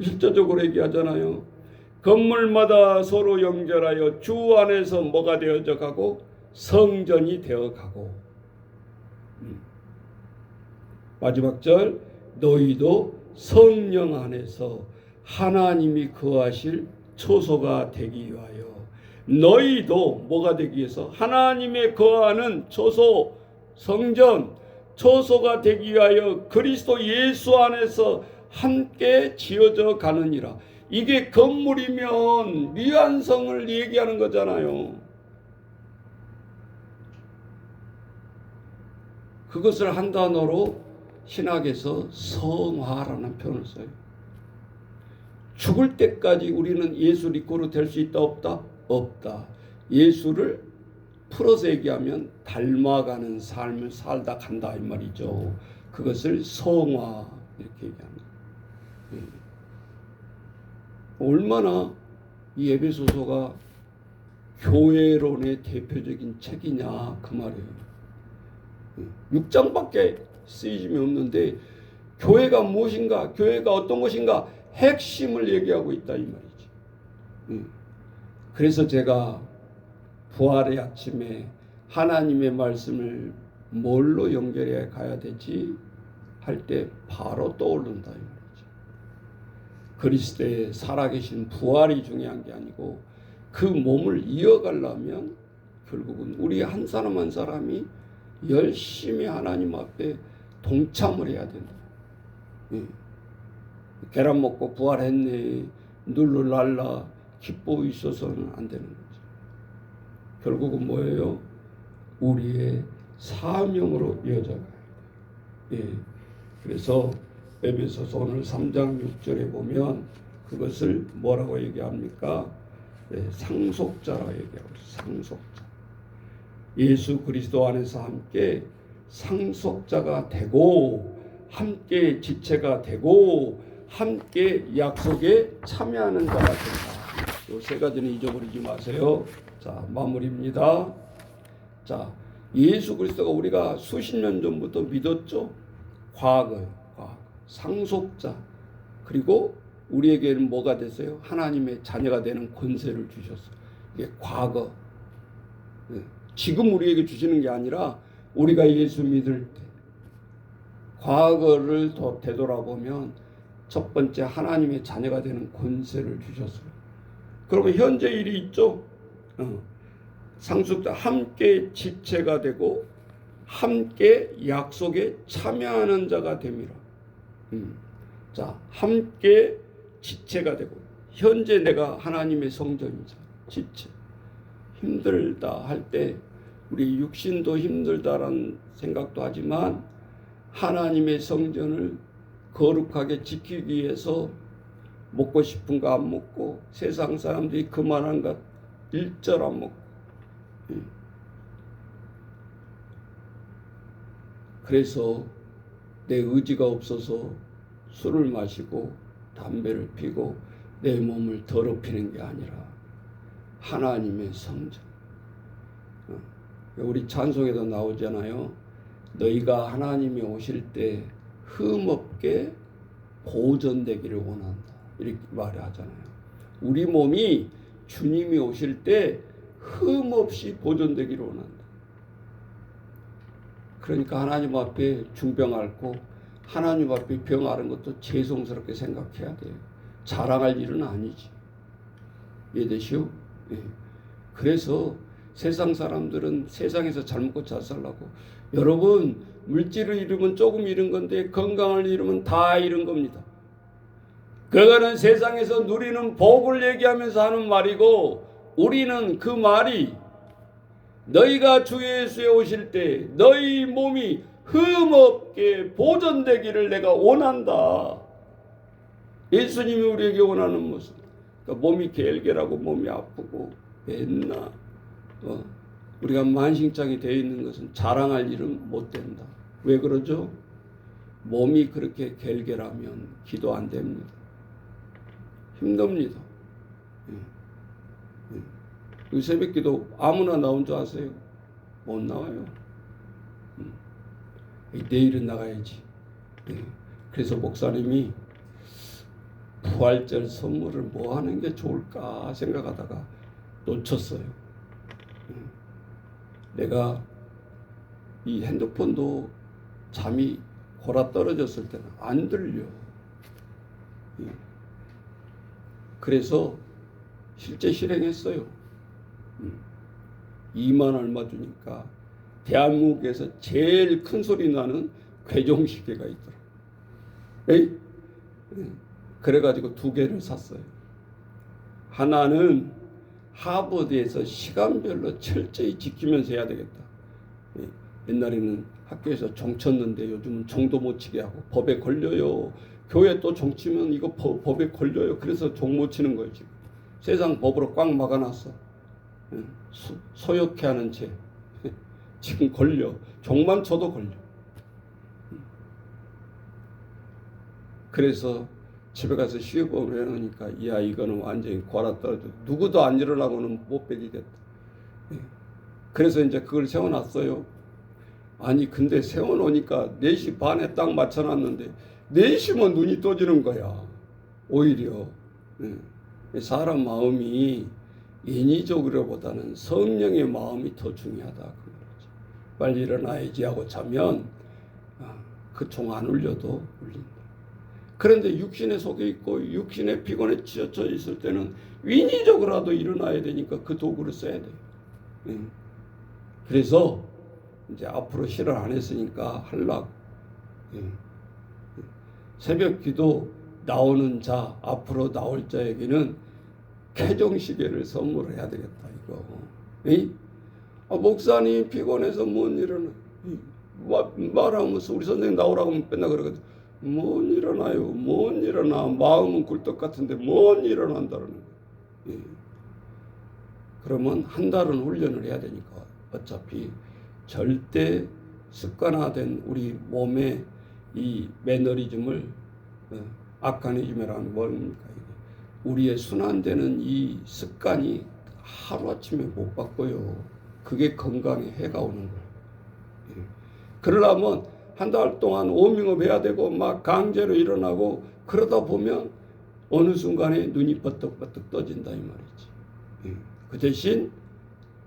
실제적으로 얘기하잖아요. 건물마다 서로 연결하여 주 안에서 뭐가 되어져 가고 성전이 되어 가고. 마지막 절 너희도 성령 안에서 하나님이 거하실 초소가 되기 위하여. 너희도 뭐가 되기 위해서? 하나님의 거하는 초소 성전 초소가 되기 위하여 그리스도 예수 안에서 함께 지어져 가느니라. 이게 건물이면 미완성을 얘기하는 거잖아요. 그것을 한 단어로 신학에서 성화라는 표현을 써요. 죽을 때까지 우리는 예수 리코로 될 수 있다 없다? 없다. 예수를 풀어서 얘기하면 닮아가는 삶을 살다 간다 이 말이죠. 그것을 성화 이렇게 얘기합니다. 얼마나 이 에베소서가 교회론의 대표적인 책이냐 그 말이에요. 6장밖에 쓰임이 없는데 교회가 무엇인가, 교회가 어떤 것인가 핵심을 얘기하고 있다 이 말이지. 그래서 제가 부활의 아침에 하나님의 말씀을 뭘로 연결해 가야 되지 할 때 바로 떠오른다 이 말이지. 그리스도의 살아계신 부활이 중요한 게 아니고 그 몸을 이어가려면 결국은 우리 한 사람 한 사람이 열심히 하나님 앞에 동참을 해야 된다. 계란 먹고 부활했네 눌러랄라 기뻐 있어서는 안 되는 거죠. 결국은 뭐예요? 우리의 사명으로 이어져가야 돼요. 그래서 에베소서 오늘 3장 6절에 보면 그것을 뭐라고 얘기합니까? 상속자라고 얘기하고 있어요. 상속자. 예수 그리스도 안에서 함께 상속자가 되고 함께 지체가 되고 함께 약속에 참여하는 자가 된다. 이 세 가지는 잊어버리지 마세요. 자, 마무리입니다. 자, 예수 그리스도가 우리가 수십 년 전부터 믿었죠. 과거요. 과거. 상속자. 그리고 우리에게는 뭐가 됐어요? 하나님의 자녀가 되는 권세를 주셨어요. 이게 과거. 지금 우리에게 주시는 게 아니라 우리가 예수 믿을 때 과거를 더 되돌아보면 첫 번째 하나님의 자녀가 되는 권세를 주셨어요. 그러면 현재 일이 있죠. 상속자 함께 지체가 되고 함께 약속에 참여하는 자가 됨이라. 자, 함께 지체가 되고 현재 내가 하나님의 성전이자 지체. 힘들다 할 때 우리 육신도 힘들다라는 생각도 하지만 하나님의 성전을 거룩하게 지키기 위해서 먹고 싶은 거 안 먹고 세상 사람들이 그만한 것 일절 안 먹고 그래서 내 의지가 없어서 술을 마시고 담배를 피고 내 몸을 더럽히는 게 아니라 하나님의 성전. 우리 찬송에도 나오잖아요. 너희가 하나님이 오실 때 흠없게 보존되기를 원한다. 이렇게 말하잖아요. 우리 몸이 주님이 오실 때 흠없이 보존되기를 원한다. 그러니까 하나님 앞에 중병 앓고 하나님 앞에 병 앓은 것도 죄송스럽게 생각해야 돼요. 자랑할 일은 아니지. 이해되시오? 네. 그래서 세상 사람들은 세상에서 잘 먹고 잘 살라고. 여러분, 물질을 잃으면 조금 잃은 건데 건강을 잃으면 다 잃은 겁니다. 그거는 세상에서 누리는 복을 얘기하면서 하는 말이고, 우리는 그 말이 너희가 주 예수에 오실 때 너희 몸이 흠없게 보존되기를 내가 원한다. 예수님이 우리에게 원하는 모습. 그러니까 몸이 gelgel하고 몸이 아프고 맨날 우리가 만신창이 되어 있는 것은 자랑할 일은 못 된다. 왜 그러죠? 몸이 그렇게 gelgel하면 기도 안 됩니다. 힘듭니다. 이 새벽기도 아무나 나온 줄 아세요? 못 나와요. 내일은 나가야지. 그래서 목사님이 부활절 선물을 뭐 하는 게 좋을까 생각하다가 놓쳤어요. 내가 이 핸드폰도 잠이 골아 떨어졌을 때는 안 들려. 그래서 실제 실행했어요. 2만 얼마 주니까 대한민국에서 제일 큰 소리 나는 괴종시계가 있더라. 에이? 그래가지고 2개를 샀어요. 하나는 하버드에서 시간별로 철저히 지키면서 해야 되겠다. 옛날에는 학교에서 종 쳤는데 요즘은 종도 못 치게 하고 법에 걸려요. 교회 또 종 치면 이거 법에 걸려요. 그래서 종 못 치는 거예요. 지금 세상 법으로 꽉 막아놨어. 소욕해 하는 죄. 지금 걸려. 종만 쳐도 걸려. 그래서 집에 가서 시험을 해놓으니까 야 이거는 완전히 골아 떨어져 누구도 안 일어나고는 못 베기겠다. 그래서 이제 그걸 세워놨어요. 아니 근데 세워놓으니까 4시 반에 딱 맞춰놨는데 4시면 눈이 떠지는 거야. 오히려 사람 마음이 인위적으로보다는 성령의 마음이 더 중요하다. 빨리 일어나야지 하고 자면 그 총 안 울려도 울린다. 그런데 육신에 속에 있고 육신의 피곤에 지쳐 있을 때는 인위적으로라도 일어나야 되니까 그 도구를 써야 돼요. 그래서 이제 앞으로 실현 안 했으니까 할락 새벽 기도 나오는 자 앞으로 나올 자에게는 쾌종시계를 선물해야 되겠다 이거. 목사님 피곤해서 못 일어나 말하면서 우리 선생님 나오라고 하면 맨날 그러거든. 못 일어나요. 못 일어나. 마음은 굴떡 같은데 못 일어난다는 거예요. 그러면 한 달은 훈련을 해야 되니까 어차피 절대 습관화된 우리 몸의 이 매너리즘을 아카니즘이라는 뭡니까? 우리의 순환되는 이 습관이 하루아침에 못 바꿔요. 그게 건강에 해가 오는 거예요. 그러려면 한 달 동안 워밍업 해야 되고 막 강제로 일어나고 그러다 보면 어느 순간에 눈이 버떡버떡 떠진다 이 말이지. 그 대신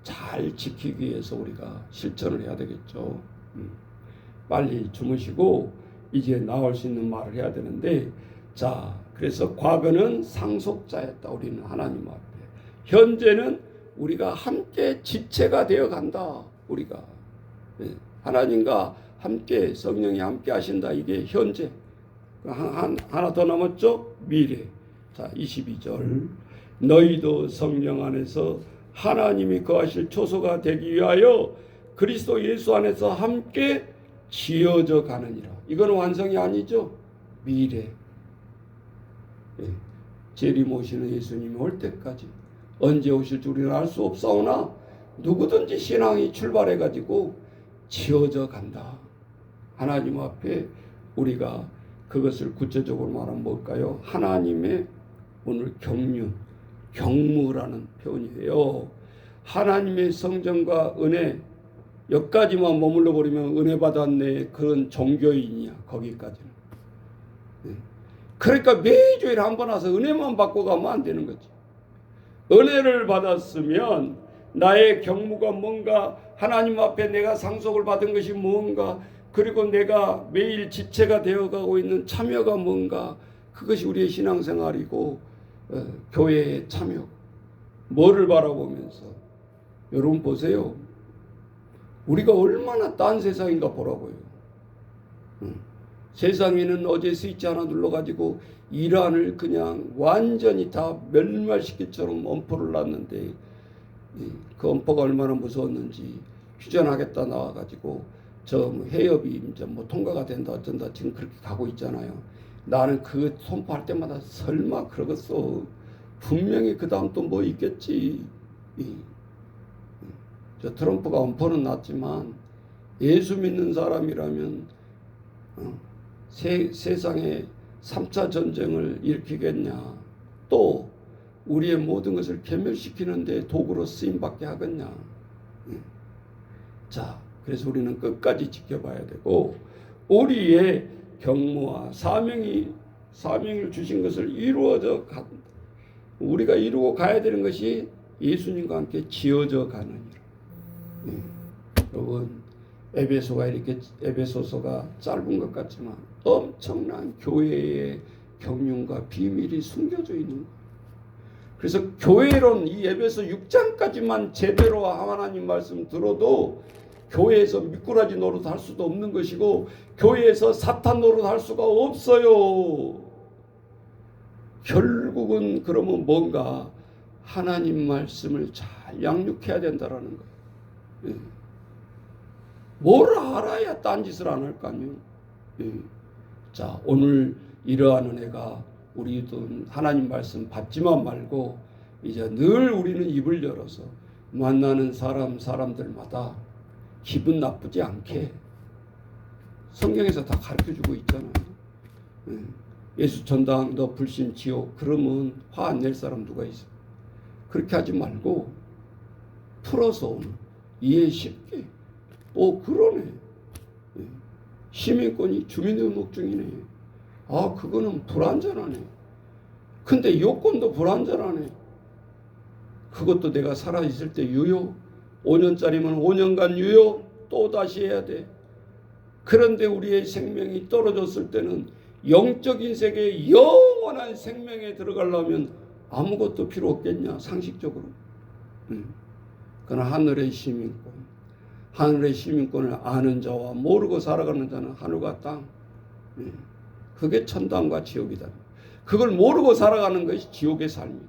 잘 지키기 위해서 우리가 실천을 해야 되겠죠. 빨리 주무시고 이제 나올 수 있는 말을 해야 되는데 자 그래서 과거는 상속자였다. 우리는 하나님 앞에. 현재는 우리가 함께 지체가 되어 간다. 우리가 하나님과 함께 성령이 함께 하신다. 이게 현재. 하나 더 남았죠? 미래. 자 22절 너희도 성령 안에서 하나님이 거하실 초소가 되기 위하여 그리스도 예수 안에서 함께 지어져 가느니라. 이건 완성이 아니죠. 미래. 재림 오시는 예수님이 올 때까지 언제 오실지 우리는 알 수 없사오나 누구든지 신앙이 출발해가지고 지어져 간다. 하나님 앞에 우리가 그것을 구체적으로 말하면 뭘까요? 하나님의 오늘 경무라는 표현이에요. 하나님의 성전과 은혜 여기까지만 머물러 버리면 은혜 받았네 그런 종교인이야. 거기까지는. 그러니까 매주일 한 번 와서 은혜만 받고 가면 안 되는 거지. 은혜를 받았으면 나의 경무가 뭔가 하나님 앞에 내가 상속을 받은 것이 뭔가 그리고 내가 매일 지체가 되어가고 있는 참여가 뭔가 그것이 우리의 신앙생활이고 교회의 참여 뭐를 바라보면서 여러분 보세요. 우리가 얼마나 딴 세상인가 보라고요. 세상에는 어제 스위치 하나 눌러가지고 이란을 그냥 완전히 다 멸말시키처럼 엄포를 놨는데 그 엄포가 얼마나 무서웠는지 휴전하겠다 나와가지고 저 해협이 이제 뭐 통과가 된다 어쩐다 지금 그렇게 가고 있잖아요. 나는 그 선포할 때마다 설마 그러겠어. 분명히 그 다음 또 뭐 있겠지. 저 트럼프가 엄포는 났지만 예수 믿는 사람이라면 세상에 3차 전쟁을 일으키겠냐. 또 우리의 모든 것을 괴멸시키는데 도구로 쓰임받게 하겠냐. 자, 그래서 우리는 끝까지 지켜봐야 되고 우리의 경무와 사명을 주신 것을 이루어져 간다. 우리가 이루고 가야 되는 것이 예수님과 함께 지어져 가느니라. 여러분 에베소서가 짧은 것 같지만 엄청난 교회의 경륜과 비밀이 숨겨져 있는 거예요. 그래서 교회론 이 에베소 6장까지만 제대로 하나님 말씀 들어도 교회에서 미꾸라지 노릇 할 수도 없는 것이고 교회에서 사탄 노릇 할 수가 없어요. 결국은 그러면 뭔가 하나님 말씀을 잘 양육해야 된다라는 거예요. 뭘 알아야 딴짓을 안 할 거 아니에요. 자, 오늘 이러한 은혜가 우리도 하나님 말씀 받지만 말고 이제 늘 우리는 입을 열어서 만나는 사람들마다 기분 나쁘지 않게 성경에서 다 가르쳐주고 있잖아요. 예수 전당 너 불신 지옥 그러면 화 안 낼 사람 누가 있어? 그렇게 하지 말고 풀어서 이해 쉽게 그러네. 시민권이 주민등록증이네. 아 그거는 불완전하네. 근데 요건도 불완전하네. 그것도 내가 살아있을 때 유효 5년짜리면 5년간 유효 또 다시 해야 돼. 그런데 우리의 생명이 떨어졌을 때는 영적인 세계에 영원한 생명에 들어가려면 아무것도 필요 없겠냐 상식적으로. 그러나 하늘의 시민권을 아는 자와 모르고 살아가는 자는 하늘과 땅. 그게 천당과 지옥이다. 그걸 모르고 살아가는 것이 지옥의 삶이다.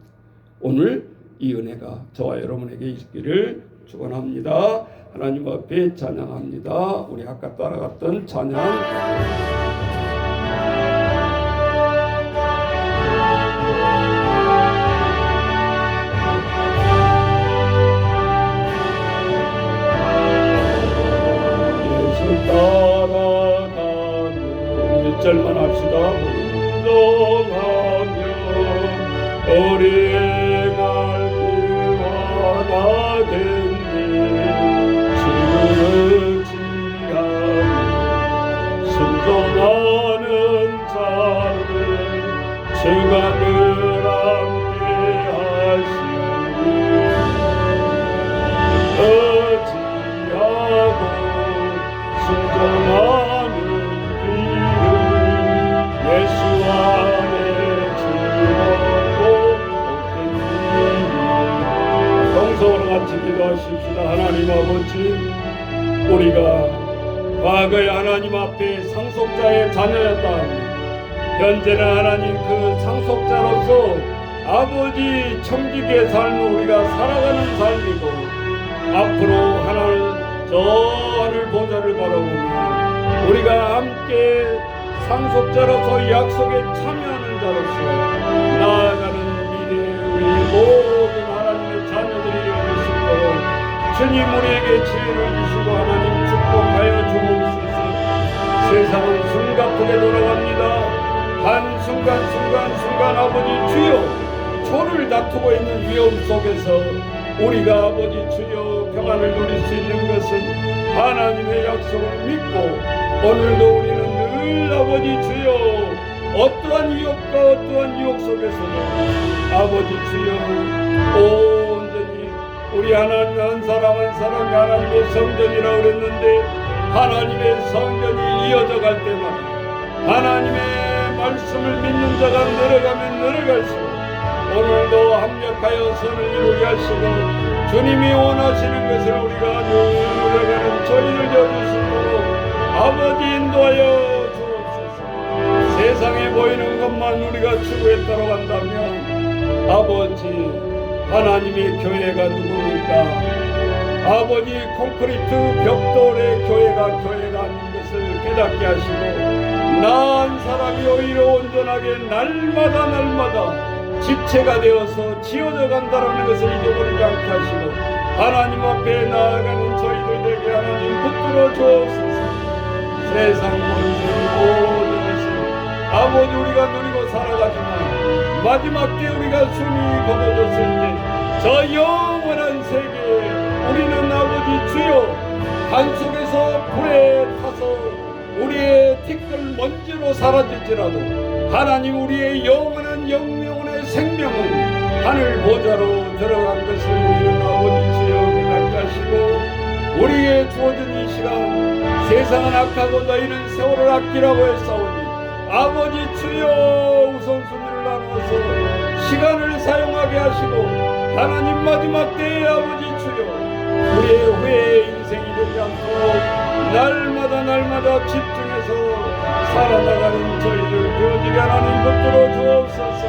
오늘 이 은혜가 저와 여러분에게 있기를 축원합니다. 하나님 앞에 찬양합니다. 우리 아까 따라갔던 찬양. 따라가는 1절만 합시다. 운동하며 어린아이와 나겠니 지지하며 순종하는 자를 주가 늘 함께 하시니 어찌하고 순종하는 길을 예수 안에 주었고 없겠니. 동성으로 같이 기도하십시다. 하나님 아버지, 우리가 과거에 하나님 앞에 상속자의 자녀였다. 현재는 하나님 그 상속자로서 아버지 청지기의 삶을 우리가 살아가는 삶이고 앞으로 하나님 저 하늘 보좌를 바라보며 우리가 함께 상속자로서 약속에 참여하는 자로서 나아가는 미래의 우리 모든 하나님의 자녀들이 되실 거로 주님 우리에게 지혜를 주시고 하나님 축복하여 주옵소서. 세상은 숨가쁘게 돌아갑니다. 한순간 아버지 주여 초를 다투고 있는 위험 속에서 우리가 아버지 주여 평안을 누릴 수 있는 것은 하나님의 약속을 믿고 오늘도 우리는 늘 아버지 주여 어떠한 유혹과 어떠한 유혹 속에서도 아버지 주여 온전히 우리 하나님 한 사람 한 사람이 하나님의 성전이라고 그랬는데 하나님의 성전이 이어져 갈 때마다 하나님의 말씀을 믿는 자가 늘어가면 늘어갈수록 오늘도 합력하여 선을 이루게 하시고 주님이 원하시는 것을 우리가 누려가는 저희를 여주시도록 아버지 인도하여 주옵소서. 세상에 보이는 것만 우리가 추구에 따라간다면 아버지 하나님의 교회가 누굽니까? 아버지 콘크리트 벽돌의 교회가 아닌 것을 깨닫게 하시고 나은 사람이 오히려 온전하게 날마다 집체가 되어서 지어져 간다는 것을 잊어버리지 않게 하시고 하나님 앞에 나아가는 저희들 되게 하나님 붙들어 주옵소서. 세상 모든 것을 아버지 우리가 누리고 살아가지만 마지막 때 우리가 숨이 거둬졌을 때 저 영원한 세계에 우리는 아버지 주여 간 속에서 불에 타서 우리의 티끌 먼지로 사라질지라도 하나님 우리의 영원한 영명의 생명은 하늘 보좌로 들어간 것을 우리는 아버지 주여 깨닫게 하시고 우리에게 주어진 이 시간 세상은 악하고 너희는 세월을 아끼라고 했사오니 아버지 주여 우선순위를 나누어서 시간을 사용하게 하시고 하나님 마지막 때에 아버지 주여 우리의 후회의 인생이 되지 않고 날마다 집중해서 살아나가는 저희들 되어지게 하나님 붙들어 주옵소서.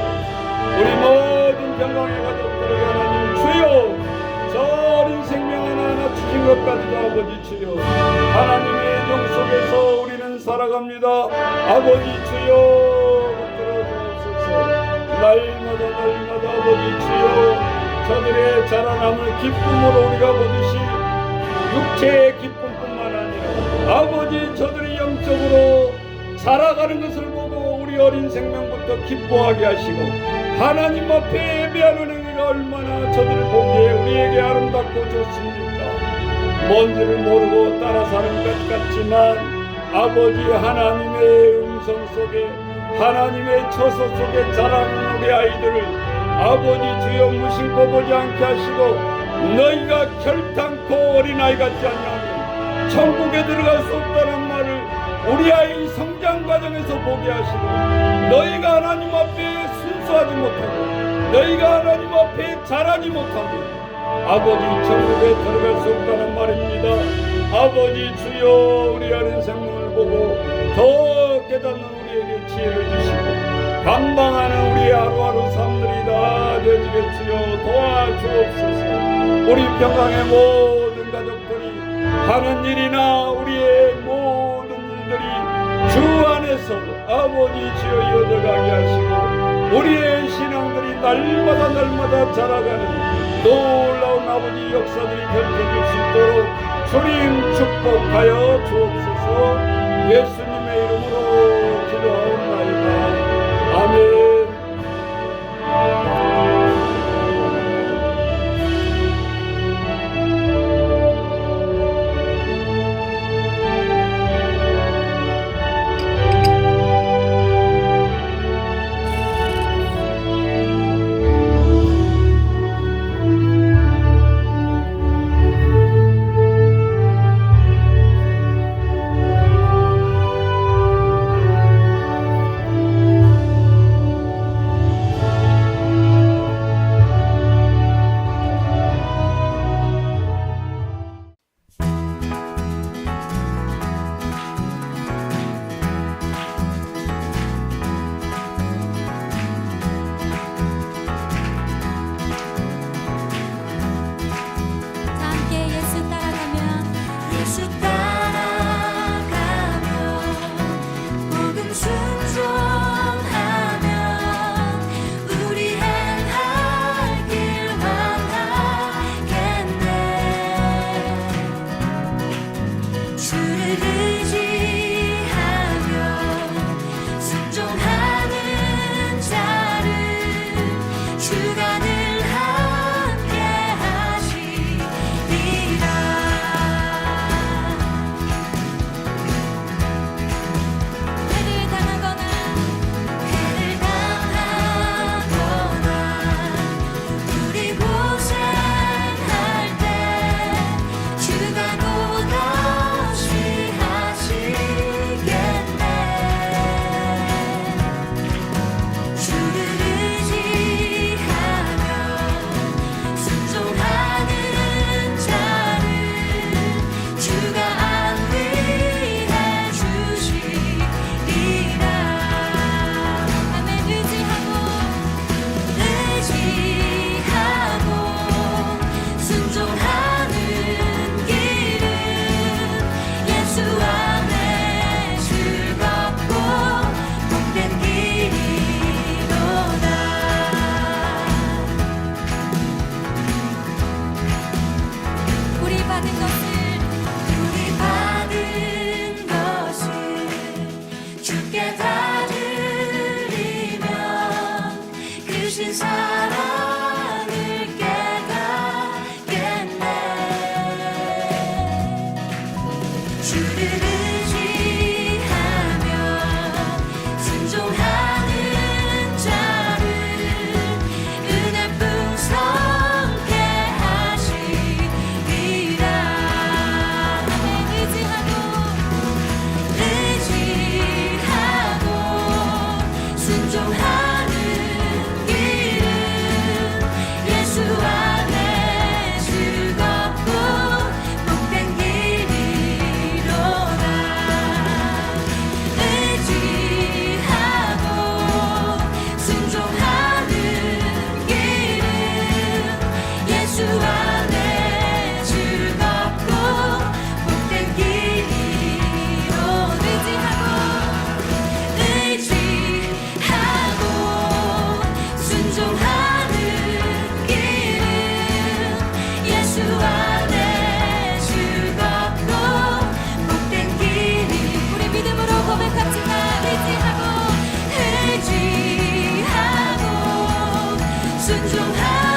우리 모든 평강의 가족들에게 하나님 주여 저 어린 생명 하나하나 주신 것 같은 아버지 주여 하나님의 정 속에서 우리는 살아갑니다. 아버지 주여 붙들어 주옵소서. 날마다 아버지 주여 저들의 자라남을 기쁨으로 우리가 보듯이 육체의 기쁨뿐만 아니라 아버지 저들이 영적으로 살아가는 것을 보고 우리 우리 어린 생명부터 기뻐하게 하시고 하나님 앞에 예배하는 행위가 얼마나 저들을 보기에 우리에게 아름답고 좋습니까? 뭔지를 모르고 따라 사는 것 같지만 아버지 하나님의 음성 속에 하나님의 처소 속에 자라는 우리 아이들을 아버지 주여 무심코 보지 않게 하시고 너희가 결단코 어린아이 같지 않냐면 천국에 들어갈 수 없다는 말을 우리 아이 성장 과정에서 보게 하시고 너희가 하나님 앞에 순수하지 못하고 너희가 하나님 앞에 자라지 못하면 아버지 천국에 들어갈 수 없다는 말입니다. 아버지 주여 우리 어린 생명을 보고 더 깨닫는 우리에게 지혜를 주시고 감당하는 우리의 하루하루 삶들이 다 되어지게 주여 도와주옵소서. 우리 평강의 모든 가족들이 하는 일이나 우리의 모든 일들이 주 안에서 아버지 주여 이어져가게 하시고 우리의 신앙들이 날마다 자라가는 놀라운 아버지 역사들이 펼쳐질 수 있도록 주님 축복하여 주옵소서. 예수님의 이름으로 기도하옵나이다. 아멘. 순종하리